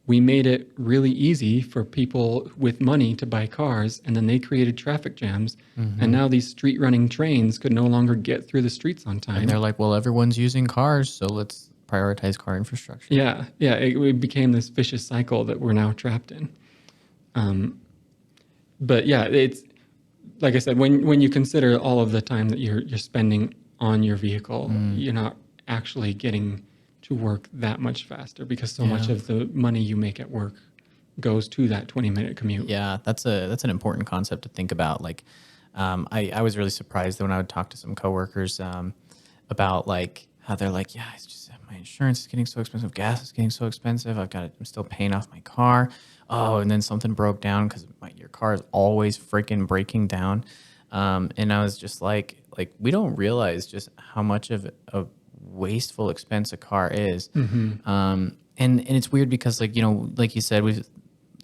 we made it really easy for people with money to buy cars, and then they created traffic jams. And now these street running trains could no longer get through the streets on time. And they're like, well, everyone's using cars, so let's prioritize car infrastructure. Yeah, it became this vicious cycle that we're now trapped in. But yeah, it's like I said, when you consider all of the time that you're spending on your vehicle, you're not actually getting to work that much faster, because so much of the money you make at work goes to that 20-minute commute. Yeah, that's an important concept to think about. Like, I was really surprised that when I would talk to some coworkers about like how they're like, yeah, it's just my insurance is getting so expensive, gas is getting so expensive, I'm still paying off my car. Oh, and then something broke down because your car is always freaking breaking down. And I was just like we don't realize just how much of a wasteful expense a car is. And it's weird because like you said,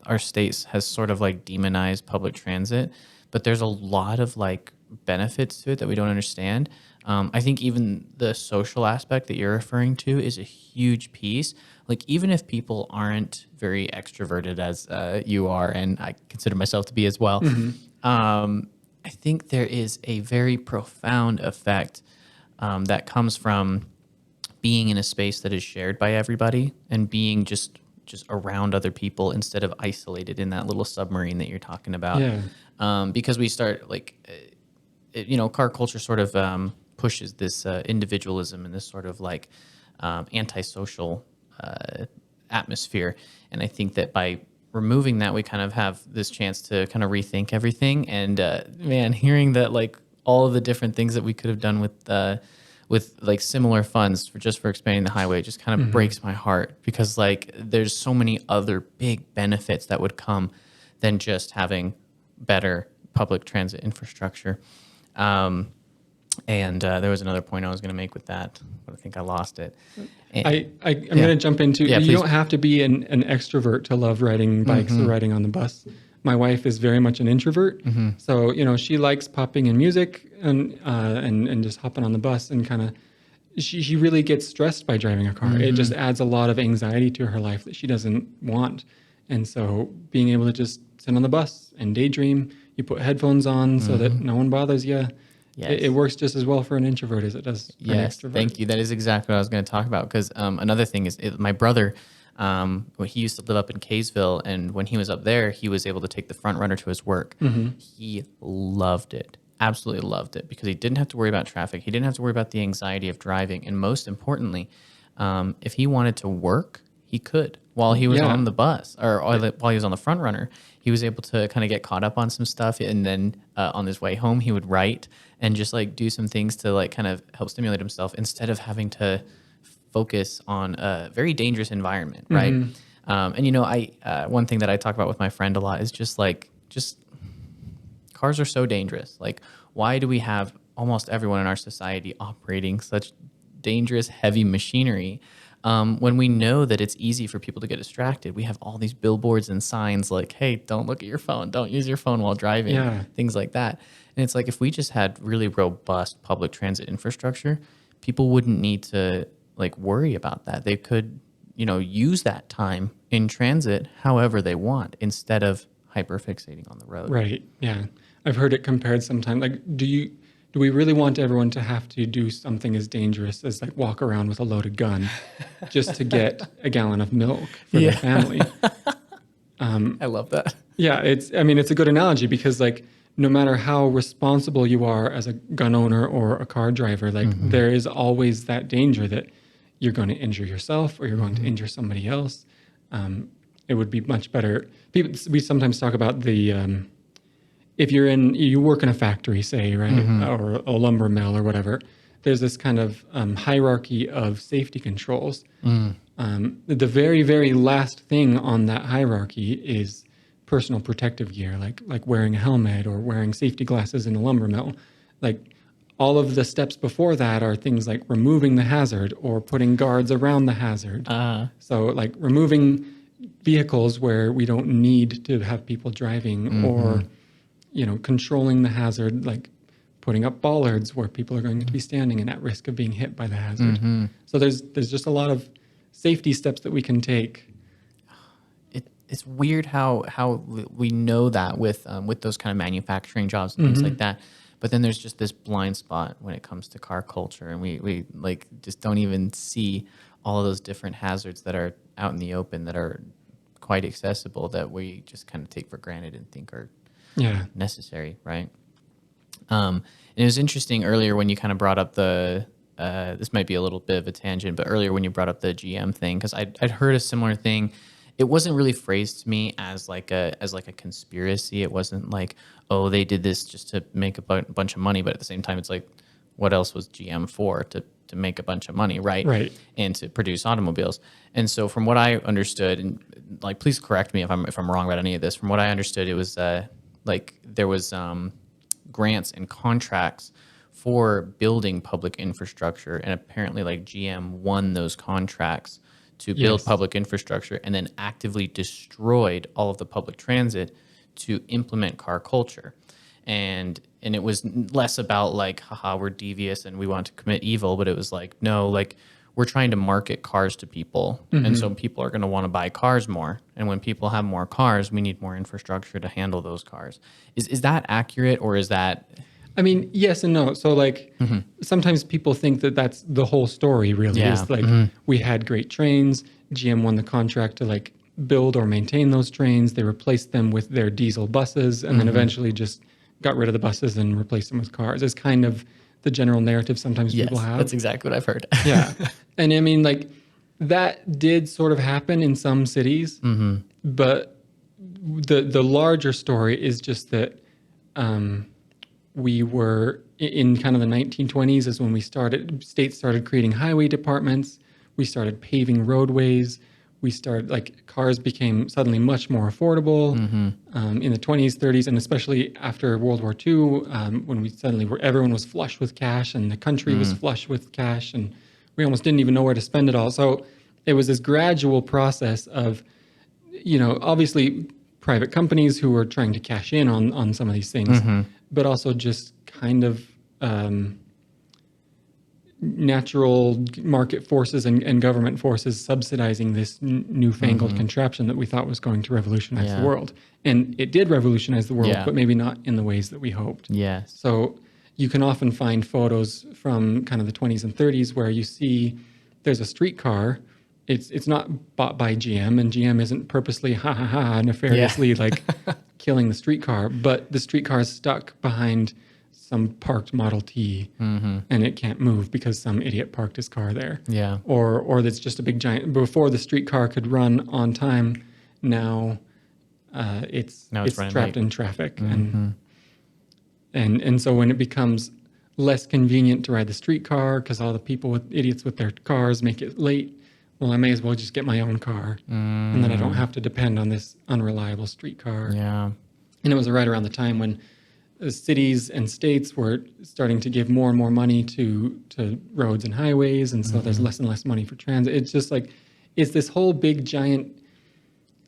our state has sort of like demonized public transit, but there's a lot of like benefits to it that we don't understand. I think even the social aspect that you're referring to is a huge piece. Like, even if people aren't very extroverted as you are, and I consider myself to be as well, I think there is a very profound effect that comes from being in a space that is shared by everybody and being just around other people instead of isolated in that little submarine that you're talking about. Because we start car culture sort of pushes this individualism and this sort of like antisocial atmosphere. And I think that by removing that, we kind of have this chance to kind of rethink everything. And man, hearing that like all of the different things that we could have done with like similar funds for expanding the highway just kind of breaks my heart, because like there's so many other big benefits that would come than just having better public transit infrastructure. And there was another point I was going to make with that, but I think I lost it. I'm going to jump into, you don't have to be an extrovert to love riding bikes or riding on the bus. My wife is very much an introvert. So, she likes popping in music and just hopping on the bus, and kind of, she really gets stressed by driving a car. It just adds a lot of anxiety to her life that she doesn't want. And so being able to just sit on the bus and daydream, you put headphones on so that no one bothers you. Yes. It works just as well for an introvert as it does for an extrovert. Thank you. That is exactly what I was going to talk about. Because another thing is my brother, he used to live up in Kaysville, and when he was up there, he was able to take the front runner to his work. He loved it, absolutely loved it, because he didn't have to worry about traffic. He didn't have to worry about the anxiety of driving. And most importantly, if he wanted to work, he could while he was on the bus or while he was on the front runner. He was able to kind of get caught up on some stuff, and then on his way home, he would write and just like do some things to like kind of help stimulate himself instead of having to focus on a very dangerous environment, right? And one thing that I talk about with my friend a lot is just cars are so dangerous. Like, why do we have almost everyone in our society operating such dangerous, heavy machinery? When we know that it's easy for people to get distracted. We have all these billboards and signs like, hey, don't look at your phone, don't use your phone while driving, things like that. And it's like, if we just had really robust public transit infrastructure, people wouldn't need to like worry about that. They could, use that time in transit however they want instead of hyperfixating on the road. Right. Yeah. I've heard it compared sometimes. Like, do we really want everyone to have to do something as dangerous as like walk around with a loaded gun just to get a gallon of milk for their family? I love that. Yeah, it's a good analogy, because like no matter how responsible you are as a gun owner or a car driver, like there is always that danger that you're going to injure yourself or you're going to injure somebody else. It would be much better. We sometimes talk about the if you work in a factory, say, right, or a lumber mill or whatever, there's this kind of hierarchy of safety controls. The very, very last thing on that hierarchy is personal protective gear, like wearing a helmet or wearing safety glasses in a lumber mill. Like, all of the steps before that are things like removing the hazard or putting guards around the hazard. So like removing vehicles where we don't need to have people driving, or controlling the hazard, like putting up bollards where people are going to be standing and at risk of being hit by the hazard. So there's just a lot of safety steps that we can take. it's weird how we know that with those kind of manufacturing jobs and things like that. But then there's just this blind spot when it comes to car culture, and we like just don't even see all of those different hazards that are out in the open that are quite accessible that we just kind of take for granted and think are necessary, right? And it was interesting earlier when you kind of brought up the this might be a little bit of a tangent, but earlier when you brought up the GM thing, because I'd heard a similar thing. It wasn't really phrased to me as like a conspiracy. It wasn't like, oh, they did this just to make a bunch of money. But at the same time, it's like, what else was GM for? To make a bunch of money, right? Right. And to produce automobiles. And so from what I understood, and like, please correct me if I'm wrong about any of this. From what I understood, it was like there was grants and contracts for building public infrastructure, and apparently like GM won those contracts to build public infrastructure, and then actively destroyed all of the public transit to implement car culture. And it was less about like, haha, we're devious and we want to commit evil, but it was like, no, like we're trying to market cars to people. And so people are going to want to buy cars more. And when people have more cars, we need more infrastructure to handle those cars. Is that accurate, or is that... I mean, yes and no. So like sometimes people think that that's the whole story really. Yeah. Is like we had great trains. GM won the contract to like build or maintain those trains. They replaced them with their diesel buses, and then eventually just got rid of the buses and replaced them with cars. It's kind of the general narrative sometimes people have. That's exactly what I've heard. Yeah. And I mean, like that did sort of happen in some cities, but the larger story is just that we were in kind of the 1920s is when states started creating highway departments. We started paving roadways. We started, like, cars became suddenly much more affordable in the 20s, 30s, and especially after World War II, when everyone was flush with cash and the country was flush with cash, and we almost didn't even know where to spend it all. So it was this gradual process of, obviously private companies who were trying to cash in on some of these things, but also just kind of natural market forces and government forces subsidizing this newfangled contraption that we thought was going to revolutionize the world. And it did revolutionize the world, but maybe not in the ways that we hoped. Yes. So you can often find photos from kind of the 20s and 30s where you see there's a streetcar. It's not bought by GM, and GM isn't purposely nefariously like killing the streetcar, but the streetcar is stuck behind some parked Model T, and it can't move because some idiot parked his car there. Yeah. Or that's just a big giant. Before the streetcar could run on time, now it's trapped late in traffic, and so when it becomes less convenient to ride the streetcar because all the idiots with their cars make it late, well, I may as well just get my own car, and then I don't have to depend on this unreliable streetcar. Yeah. And it was right around the time when cities and states were starting to give more and more money to roads and highways, and so there's less and less money for transit. It's just like, it's this whole big giant,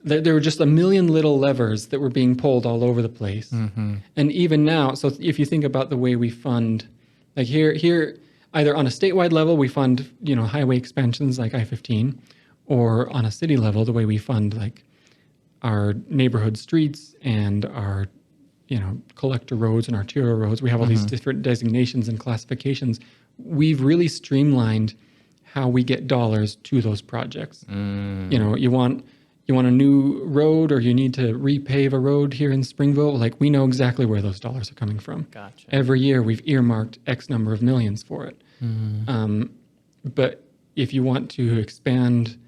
there were just a million little levers that were being pulled all over the place. And even now, so if you think about the way we fund, like here, either on a statewide level, we fund, highway expansions like I-15, or on a city level, the way we fund like our neighborhood streets and our, collector roads and arterial roads. We have all these different designations and classifications. We've really streamlined how we get dollars to those projects. You want a new road, or you need to repave a road here in Springville, like we know exactly where those dollars are coming from. Gotcha. Every year we've earmarked X number of millions for it. But if you want to expand,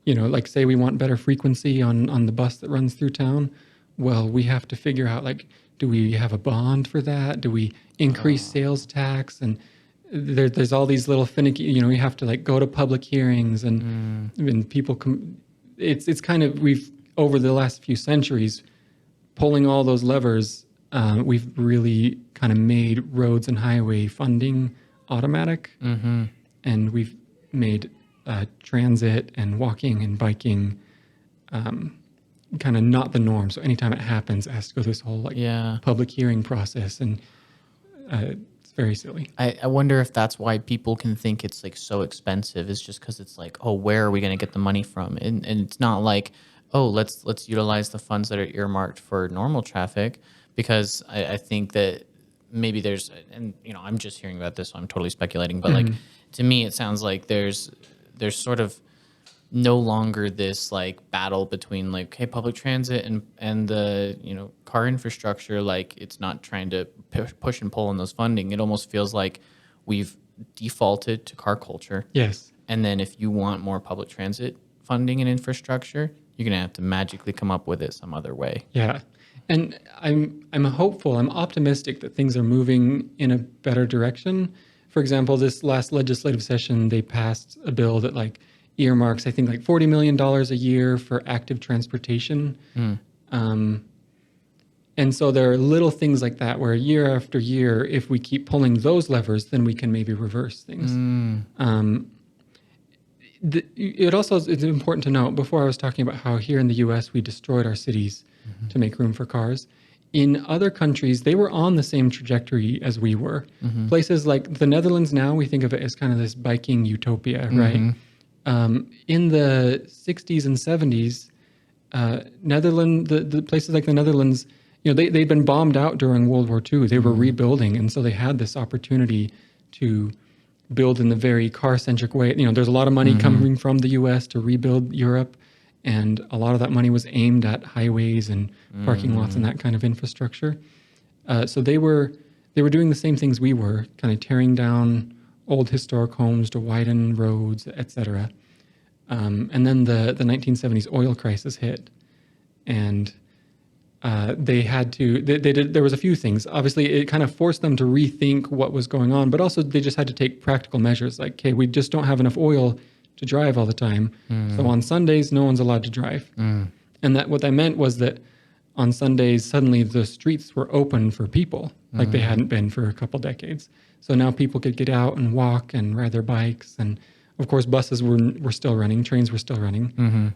like say we want better frequency on the bus that runs through town, well, we have to figure out, like, do we have a bond for that? Do we increase sales tax? And there's all these little finicky, you have to like go to public hearings and people it's kind of, we've, over the last few centuries, pulling all those levers, we've really kind of made roads and highway funding automatic. And we've made transit and walking and biking kind of not the norm. So anytime it happens, it has to go through this whole public hearing process, and it's very silly. I wonder if that's why people can think it's like so expensive. It's just because it's like, oh, where are we going to get the money from? And it's not like, oh, let's utilize the funds that are earmarked for normal traffic, because I think that maybe there's, and I'm just hearing about this, so I'm totally speculating, but like to me it sounds like there's sort of no longer this like battle between like, hey, public transit and the car infrastructure, like it's not trying to push and pull on those funding. It almost feels like we've defaulted to car culture. Yes. And then if you want more public transit funding and infrastructure, you're gonna have to magically come up with it some other way. Yeah. And I'm hopeful, I'm optimistic that things are moving in a better direction. For example, this last legislative session, they passed a bill that like earmarks, I think like $40 million a year for active transportation. And so there are little things like that where year after year, if we keep pulling those levers, then we can maybe reverse things. It also is important to note, before I was talking about how here in the US we destroyed our cities to make room for cars. In other countries, they were on the same trajectory as we were. Places like the Netherlands now, we think of it as kind of this biking utopia, right? In the 60s and 70s, the places like the Netherlands, they'd been bombed out during World War II. They were rebuilding, and so they had this opportunity to build in the very car-centric way. There's a lot of money coming from the U.S. to rebuild Europe, and a lot of that money was aimed at highways and parking lots and that kind of infrastructure. So they were doing the same things we were, kind of tearing down old historic homes to widen roads, etc. And then the 1970s oil crisis hit, and they had to. They did. There was a few things. Obviously, it kind of forced them to rethink what was going on, but also they just had to take practical measures. Like, okay, we just don't have enough oil to drive all the time. So on Sundays, no one's allowed to drive. And what that meant was that on Sundays, suddenly the streets were open for people, like they hadn't been for a couple decades. So now people could get out and walk and ride their bikes, and of course, buses were still running, trains were still running,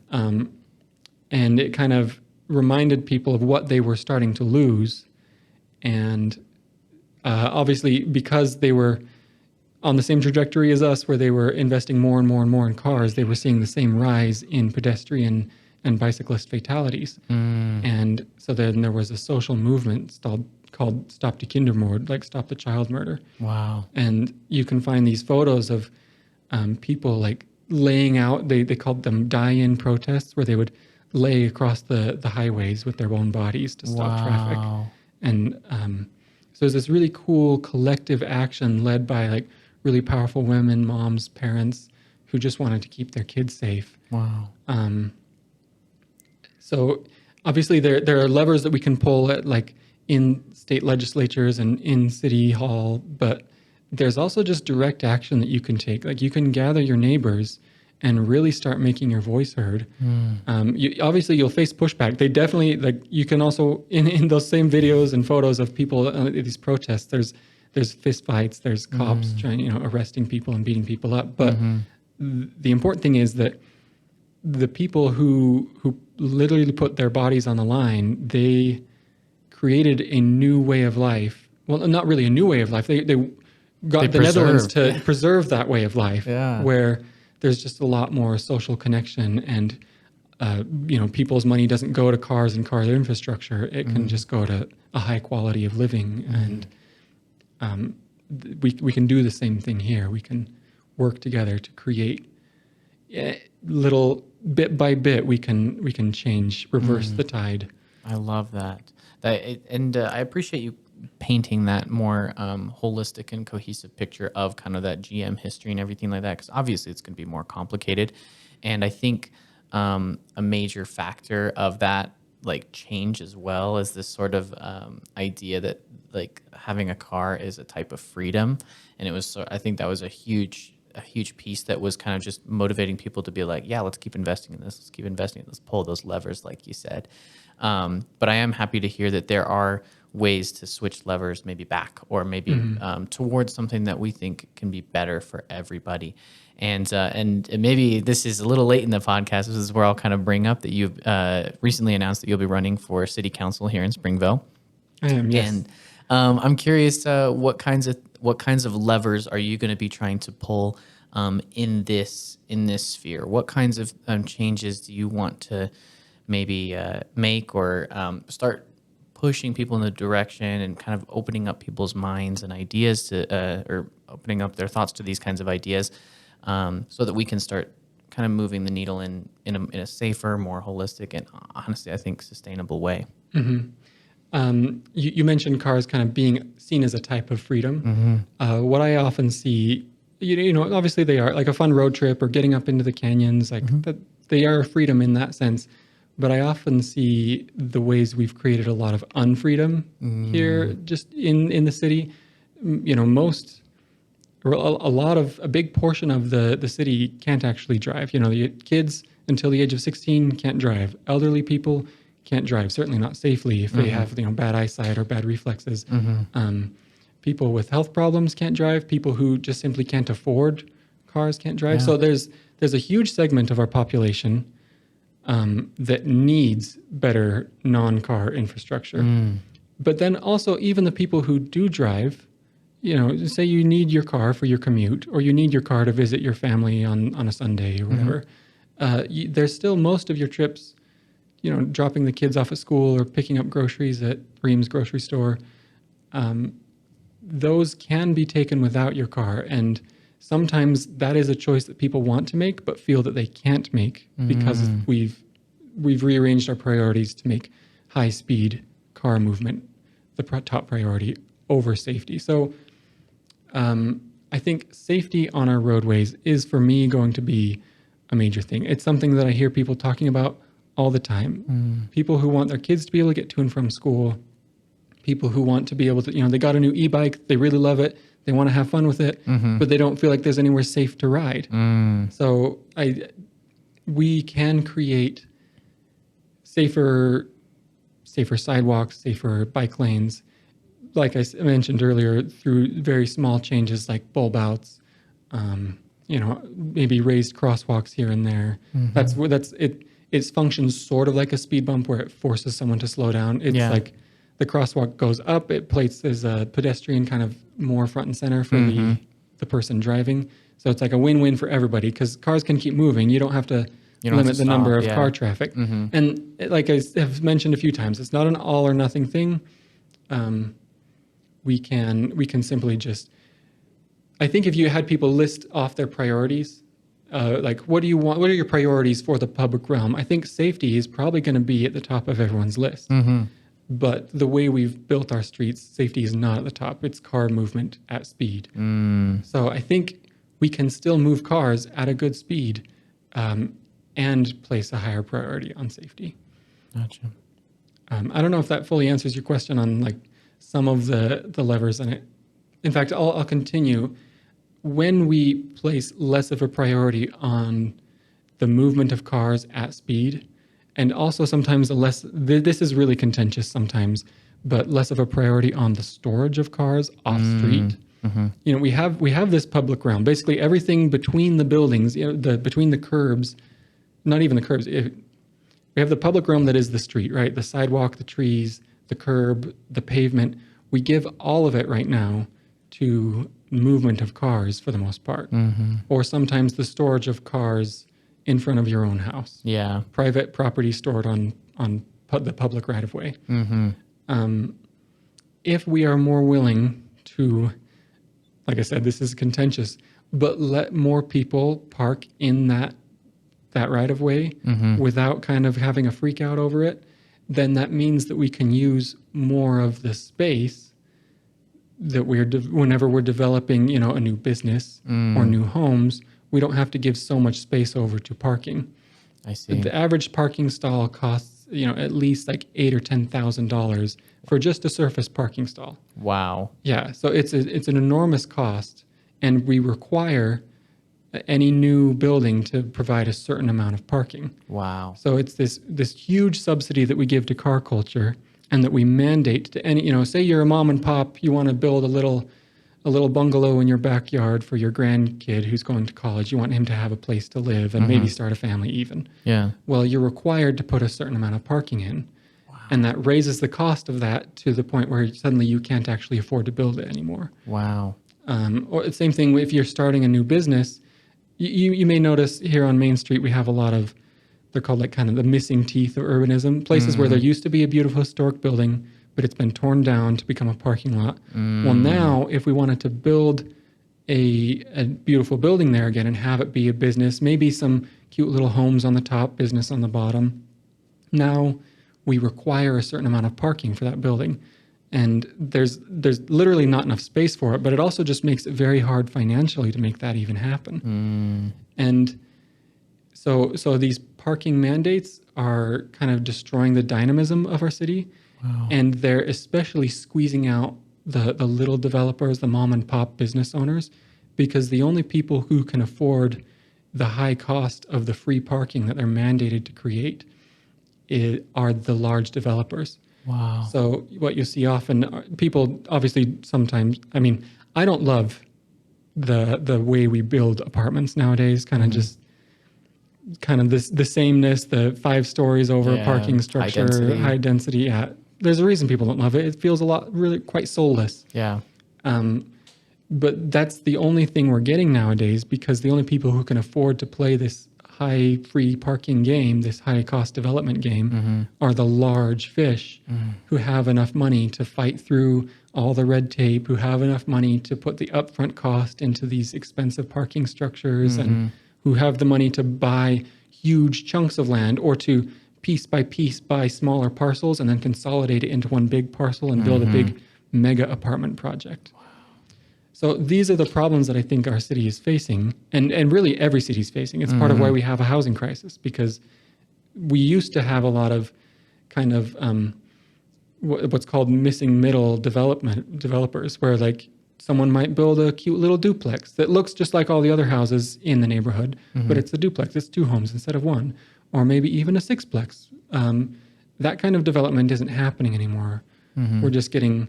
and it kind of reminded people of what they were starting to lose. And obviously, because they were on the same trajectory as us, where they were investing more and more and more in cars, they were seeing the same rise in pedestrian and bicyclist fatalities. And so then there was a social movement called Stop the Kindermord, like Stop the Child Murder. Wow. And you can find these photos of people like laying out, they called them die-in protests, where they would lay across the highways with their own bodies to stop traffic. And so there's this really cool collective action led by like really powerful women, moms, parents, who just wanted to keep their kids safe. Wow. So obviously there are levers that we can pull at like in state legislatures and in city hall, but there's also just direct action that you can take. Like you can gather your neighbors and really start making your voice heard. Obviously you'll face pushback. They definitely, like, you can also, in those same videos and photos of people at these protests, there's fist fights, there's cops trying, arresting people and beating people up. But the important thing is that the people who literally put their bodies on the line, they created a new way of life. Well, not really a new way of life. They got the Netherlands to preserve that way of life, where there's just a lot more social connection, and people's money doesn't go to cars and car infrastructure. It can just go to a high quality of living, and we can do the same thing here. We can work together to create little bit by bit. We can change, reverse the tide. I love that. And I appreciate you painting that more holistic and cohesive picture of kind of that GM history and everything like that, because obviously it's going to be more complicated. And I think a major factor of that like change as well is this sort of idea that like having a car is a type of freedom. And I think that was a huge piece that was kind of just motivating people to be like, yeah, let's keep investing in this. Let's keep investing in this. Pull those levers, like you said. But I am happy to hear that there are ways to switch levers, maybe back, or maybe towards something that we think can be better for everybody. And maybe this is a little late in the podcast. This is where I'll kind of bring up that you've recently announced that you'll be running for city council here in Springville. I am, yes. And I'm curious, what kinds of levers are you going to be trying to pull in this sphere? What kinds of changes do you want to maybe make or start pushing people in the direction and kind of opening up people's minds and ideas to, or opening up their thoughts to these kinds of ideas, so that we can start kind of moving the needle in a safer, more holistic, and honestly, I think sustainable way. You mentioned cars kind of being seen as a type of freedom. What I often see, obviously they are like a fun road trip or getting up into the canyons, like that, they are freedom in that sense. But I often see the ways we've created a lot of unfreedom here, just in the city. A big portion of the city can't actually drive. The kids until the age of 16 can't drive. Elderly people can't drive, certainly not safely if they have bad eyesight or bad reflexes. People with health problems can't drive. People who just simply can't afford cars can't drive. So there's a huge segment of our population that needs better non-car infrastructure. But then also even the people who do drive, say you need your car for your commute, or you need your car to visit your family on a Sunday or whatever. There's still most of your trips, dropping the kids off at school or picking up groceries at Ream's grocery store. Those can be taken without your car. And sometimes that is a choice that people want to make, but feel that they can't make because we've rearranged our priorities to make high-speed car movement the top priority over safety. So I think safety on our roadways is, for me, going to be a major thing. It's something that I hear people talking about all the time. People who want their kids to be able to get to and from school, people who want to be able to, they got a new e-bike, they really love it, they want to have fun with it, but they don't feel like there's anywhere safe to ride. So we can create safer sidewalks, safer bike lanes, like I mentioned earlier, through very small changes like bulb outs, maybe raised crosswalks here and there. That's it. It functions sort of like a speed bump where it forces someone to slow down. It's like the crosswalk goes up, it plates as a pedestrian kind of more front and center for the person driving. So it's like a win-win for everybody because cars can keep moving. You don't have to limit the number of car traffic. And like I have mentioned a few times, it's not an all or nothing thing. We can simply just, I think if you had people list off their priorities, like what do you want, what are your priorities for the public realm? I think safety is probably going to be at the top of everyone's list. But the way we've built our streets, safety is not at the top. It's car movement at speed. So I think we can still move cars at a good speed and place a higher priority on safety. Gotcha. I don't know if that fully answers your question on like some of the levers in it. In fact, I'll continue. When we place less of a priority on the movement of cars at speed, and also sometimes this is really contentious sometimes, but less of a priority on the storage of cars off street. We have this public realm, basically everything between the buildings, between the curbs, not even the curbs. We have the public realm that is the street, right? The sidewalk, the trees, the curb, the pavement. We give all of it right now to movement of cars for the most part, or sometimes the storage of cars in front of your own house. Yeah, private property stored on the public right of way. If we are more willing to, like I said, this is contentious, but let more people park in that right of way without kind of having a freak out over it, then that means that we can use more of the space that whenever we're developing, a new business or new homes, we don't have to give so much space over to parking. I see. The average parking stall costs, at least like $8,000 or $10,000 for just a surface parking stall. Wow. Yeah. So it's an enormous cost, and we require any new building to provide a certain amount of parking. Wow. So it's this huge subsidy that we give to car culture, and that we mandate to any, say you're a mom and pop, you want to build a little bungalow in your backyard for your grandkid who's going to college. You want him to have a place to live and maybe start a family even. Yeah. Well, you're required to put a certain amount of parking in. Wow. And that raises the cost of that to the point where suddenly you can't actually afford to build it anymore. Wow. Or the same thing if you're starting a new business. You may notice here on Main Street we have a lot of they're called like kind of the missing teeth of urbanism, places where there used to be a beautiful historic building, but it's been torn down to become a parking lot. Well, now if we wanted to build a beautiful building there again and have it be a business, maybe some cute little homes on the top, business on the bottom, now we require a certain amount of parking for that building. And there's literally not enough space for it, but it also just makes it very hard financially to make that even happen. And so these parking mandates are kind of destroying the dynamism of our city. Wow. And they're especially squeezing out the little developers, the mom and pop business owners, because the only people who can afford the high cost of the free parking that they're mandated to create are the large developers. Wow. So what you see often, people obviously sometimes, I mean, I don't love the way we build apartments nowadays, kind of just kind of the sameness, the 5 stories over a parking structure, high density. Yeah. There's a reason people don't love it. It feels really quite soulless. Yeah. But that's the only thing we're getting nowadays, because the only people who can afford to play this high free parking game, this high cost development game, are the large fish who have enough money to fight through all the red tape, who have enough money to put the upfront cost into these expensive parking structures, and who have the money to buy huge chunks of land, or to piece by piece buy smaller parcels and then consolidate it into one big parcel and build a big mega apartment project. So these are the problems that I think our city is facing, and really every city is facing. It's part of why we have a housing crisis, because we used to have a lot of kind of what's called missing middle developers, where like someone might build a cute little duplex that looks just like all the other houses in the neighborhood, but it's a duplex. It's 2 homes instead of 1, or maybe even a 6-plex. That kind of development isn't happening anymore. We're just getting,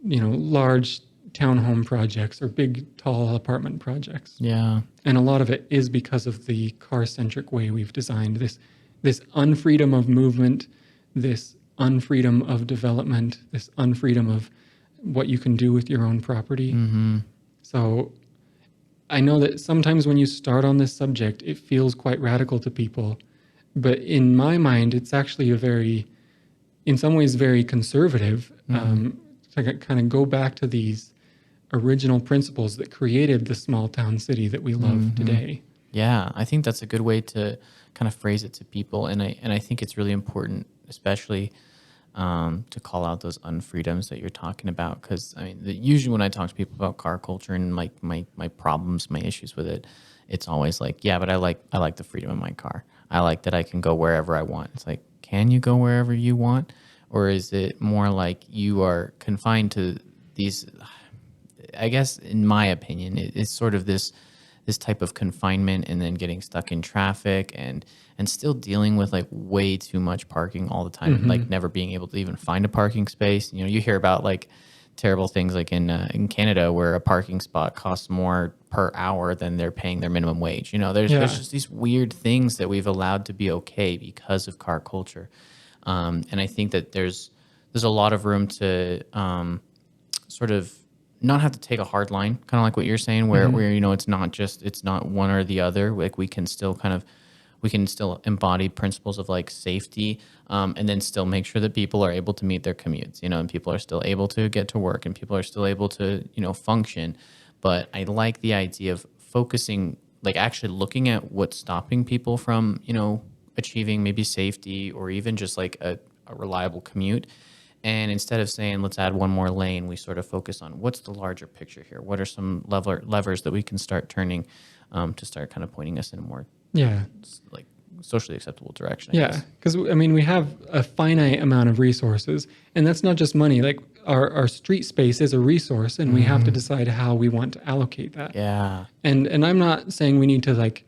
large townhome projects or big, tall apartment projects. Yeah. And a lot of it is because of the car-centric way we've designed this unfreedom of movement, this unfreedom of development, this unfreedom of what you can do with your own property. So I know that sometimes when you start on this subject, it feels quite radical to people. But in my mind, it's actually in some ways, very conservative. To kind of go back to these original principles that created the small town city that we love today. Yeah, I think that's a good way to kind of phrase it to people, and I think it's really important, especially to call out those unfreedoms that you're talking about, because I mean, usually when I talk to people about car culture and my problems, my issues with it, it's always like, yeah, but I like the freedom of my car. I like that I can go wherever I want. It's like, can you go wherever you want, or is it more like you are confined to these? I guess, in my opinion, it's sort of this type of confinement, and then getting stuck in traffic and still dealing with like way too much parking all the time, like never being able to even find a parking space. You hear about like terrible things like in Canada, where a parking spot costs more per hour than they're paying their minimum wage. There's just these weird things that we've allowed to be okay because of car culture. And I think that there's a lot of room to sort of not have to take a hard line, kind of like what you're saying, where it's not one or the other. Like we can still embody principles of like safety, and then still make sure that people are able to meet their commutes, and people are still able to get to work, and people are still able to function. But I like the idea of focusing, like actually looking at what's stopping people from achieving maybe safety, or even just like a reliable commute. And instead of saying, let's add one more lane, we sort of focus on what's the larger picture here? What are some levers that we can start turning to start kind of pointing us in a more like socially acceptable direction? Yeah, because I mean, we have a finite amount of resources, and that's not just money. Like our street space is a resource, and we have to decide how we want to allocate that. Yeah. And I'm not saying we need to like,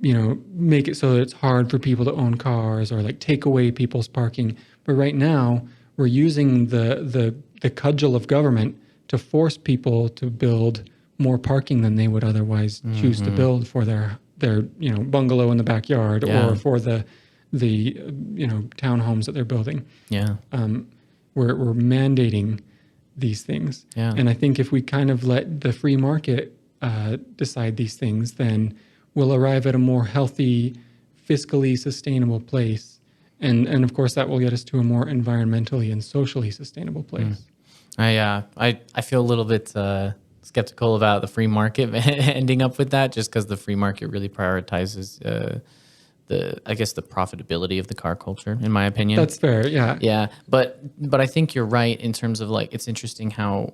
make it so that it's hard for people to own cars, or like take away people's parking. But right now, we're using the cudgel of government to force people to build more parking than they would otherwise choose to build for their bungalow in the backyard, or for the townhomes that they're building. Yeah. We're mandating these things. Yeah. And I think if we kind of let the free market decide these things, then we'll arrive at a more healthy, fiscally sustainable place. And of course, that will get us to a more environmentally and socially sustainable place. I feel a little bit skeptical about the free market ending up with that, just because the free market really prioritizes the profitability of the car culture, in my opinion. That's fair, yeah. Yeah, but I think you're right in terms of like it's interesting how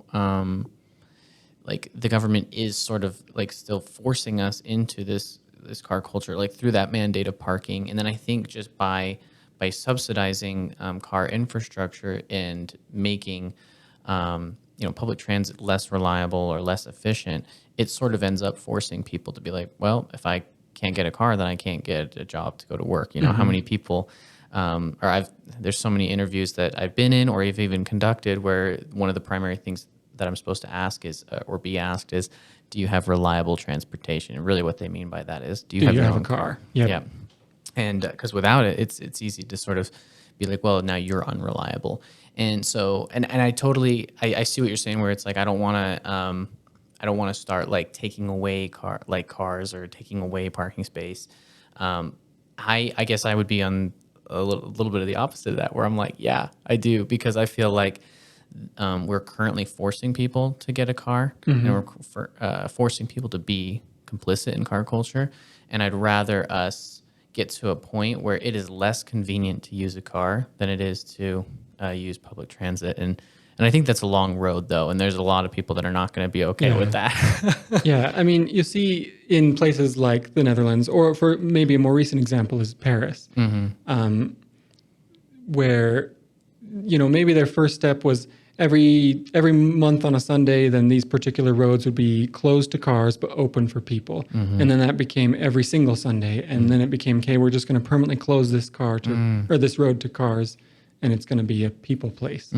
like the government is sort of like still forcing us into this car culture, like through that mandate of parking, and then I think just by subsidizing car infrastructure and making public transit less reliable or less efficient, it sort of ends up forcing people to be like, well, if I can't get a car, then I can't get a job to go to work. How many people, there's so many interviews that I've been in or have even conducted where one of the primary things that I'm supposed to ask is, or be asked is, do you have reliable transportation? And really what they mean by that is, do you have your own car? Yep. Yeah. And because without it, it's easy to sort of be like, well, now you're unreliable. And so, and I totally, I see what you're saying where it's like, I don't want to start like taking away cars or taking away parking space. I guess I would be on a little bit of the opposite of that, where I'm like, yeah, I do, because I feel like we're currently forcing people to get a car, and we're forcing people to be complicit in car culture. And I'd rather us get to a point where it is less convenient to use a car than it is to use public transit. And I think that's a long road, though, and there's a lot of people that are not going to be okay with that. Yeah, I mean, you see in places like the Netherlands, or for maybe a more recent example is Paris, where, maybe their first step was every month on a Sunday, then these particular roads would be closed to cars but open for people. And then that became every single Sunday. And then it became, okay, we're just going to permanently close this or this road to cars, and it's going to be a people place.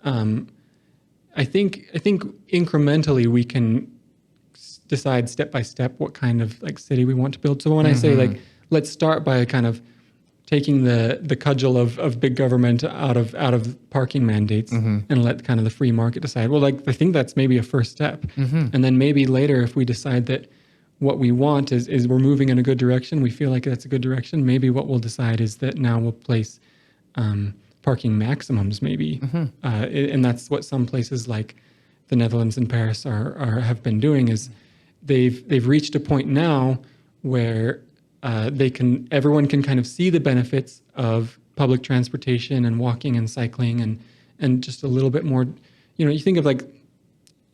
I think incrementally we can decide step by step what kind of like city we want to build. So when I say like, let's start by kind of taking the cudgel of big government out of parking mandates and let kind of the free market decide. Well, like I think that's maybe a first step. And then maybe later, if we decide that what we want is we're moving in a good direction, we feel like that's a good direction, maybe what we'll decide is that now we'll place parking maximums maybe. And that's what some places like the Netherlands and Paris have been doing, is they've reached a point now where everyone can kind of see the benefits of public transportation and walking and cycling and just a little bit more, you think of like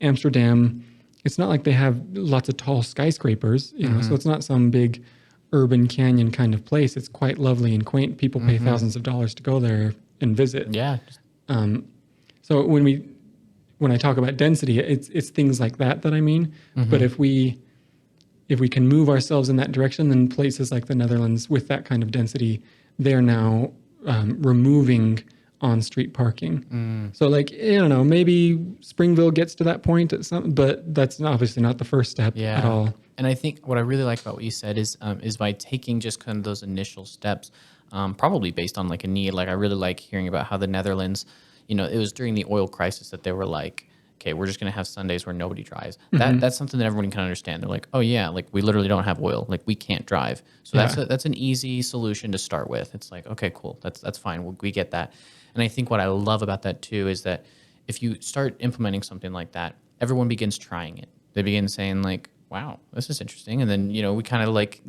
Amsterdam, it's not like they have lots of tall skyscrapers, so it's not some big urban canyon kind of place. It's quite lovely and quaint. People pay thousands of dollars to go there and visit. Yeah. So when I talk about density, it's things like that I mean. But if we can move ourselves in that direction, then places like the Netherlands with that kind of density, they're now removing on-street parking. So like, I don't know, maybe Springville gets to that point but that's obviously not the first step at all. And I think what I really like about what you said is by taking just kind of those initial steps, probably based on like a need. Like I really like hearing about how the Netherlands, it was during the oil crisis that they were like, okay, we're just going to have Sundays where nobody drives. That's something that everyone can understand. They're like, oh yeah, like we literally don't have oil, like we can't drive. So that's an easy solution to start with. It's like, okay, cool, that's fine. We get that. And I think what I love about that too is that if you start implementing something like that, everyone begins trying it. They begin saying like, wow, this is interesting. And then, we kind of like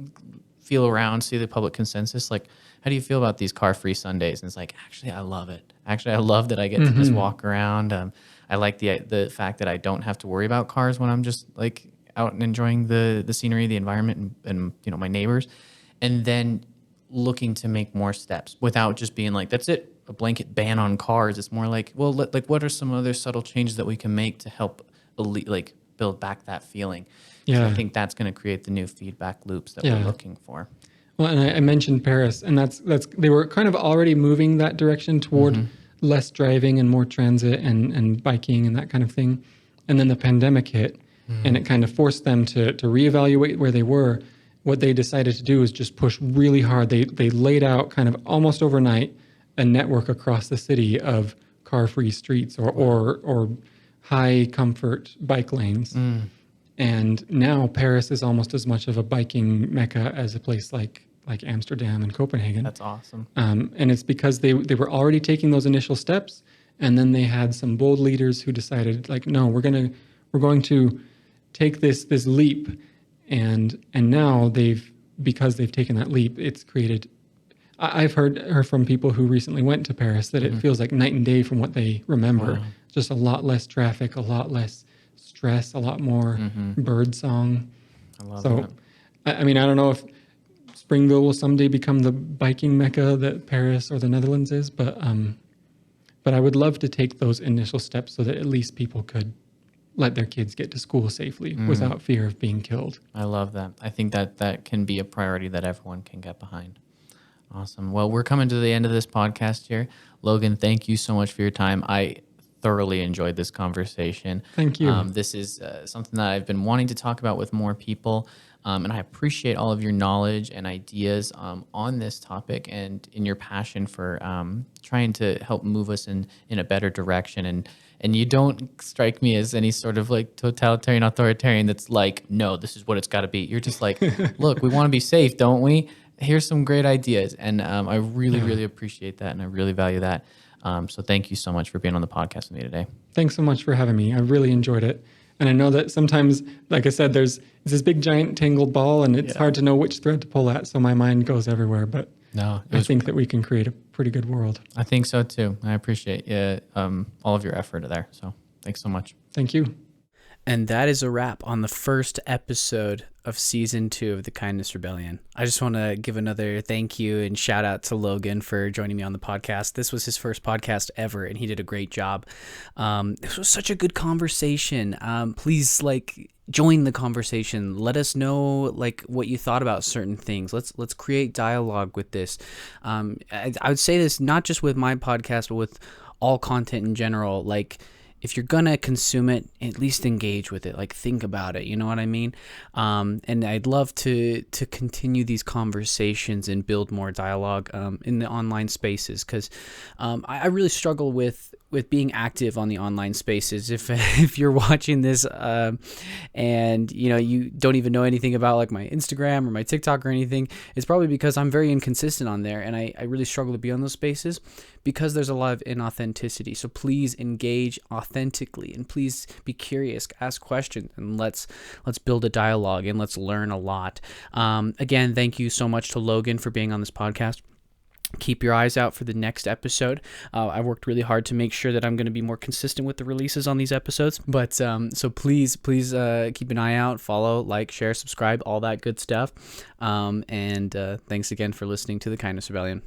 feel around, see the public consensus. Like, how do you feel about these car-free Sundays? And it's like, actually, I love it. Actually, I love that I get to just walk around. I like the fact that I don't have to worry about cars when I'm just like out and enjoying the scenery, the environment, and my neighbors. And then looking to make more steps without just being like, that's it, a blanket ban on cars. It's more like, well, like what are some other subtle changes that we can make to help build back that feeling? Yeah, I think that's going to create the new feedback loops that we're looking for. Well, and I mentioned Paris, and that's they were kind of already moving that direction toward less driving and more transit and biking and that kind of thing. And then the pandemic hit, and it kind of forced them to reevaluate where they were. What they decided to do is just push really hard. They laid out kind of almost overnight a network across the city of car-free streets or high comfort bike lanes. And now Paris is almost as much of a biking mecca as a place like like Amsterdam and Copenhagen. That's awesome. And it's because they were already taking those initial steps, and then they had some bold leaders who decided, like, no, we're going to take this leap, and now because they've taken that leap, it's created. I've heard from people who recently went to Paris that it feels like night and day from what they remember. Wow. Just a lot less traffic, a lot less stress, a lot more bird song. I love So, that. I mean, I don't know if Springville will someday become the biking mecca that Paris or the Netherlands is, but I would love to take those initial steps so that at least people could let their kids get to school safely without fear of being killed. I love that. I think that can be a priority that everyone can get behind. Awesome. Well, we're coming to the end of this podcast here. Logan, thank you so much for your time. I thoroughly enjoyed this conversation. Thank you. This is something that I've been wanting to talk about with more people. And I appreciate all of your knowledge and ideas on this topic and in your passion for trying to help move us in a better direction. And you don't strike me as any sort of like totalitarian authoritarian that's like, no, this is what it's got to be. You're just like, look, we want to be safe, don't we? Here's some great ideas. And I really, really appreciate that. And I really value that. So thank you so much for being on the podcast with me today. Thanks so much for having me. I really enjoyed it. And I know that sometimes, like I said, it's this big giant tangled ball, and it's hard to know which thread to pull at. So my mind goes everywhere. But I think that we can create a pretty good world. I think so too. I appreciate all of your effort there. So thanks so much. Thank you. And that is a wrap on the first episode of season 2 of the Kindness Rebellion. I just want to give another thank you and shout out to Logan for joining me on the podcast. This was his first podcast ever, and he did a great job. This was such a good conversation. Please join the conversation. Let us know what you thought about certain things. Let's create dialogue with this. I would say this not just with my podcast, but with all content in general. If you're gonna consume it, at least engage with it. Think about it. You know what I mean? And I'd love to continue these conversations and build more dialogue in the online spaces, because I really struggle with being active on the online spaces. If you're watching this and you don't even know anything about my Instagram or my TikTok or anything, it's probably because I'm very inconsistent on there, and I really struggle to be on those spaces because there's a lot of inauthenticity. So please engage authentically, and please be curious, ask questions, and let's build a dialogue, and let's learn a lot. Again, thank you so much to Logan for being on this podcast. Keep your eyes out for the next episode. I worked really hard to make sure that I'm going to be more consistent with the releases on these episodes. But so please keep an eye out, follow, share, subscribe, all that good stuff. And thanks again for listening to the Kindness Rebellion.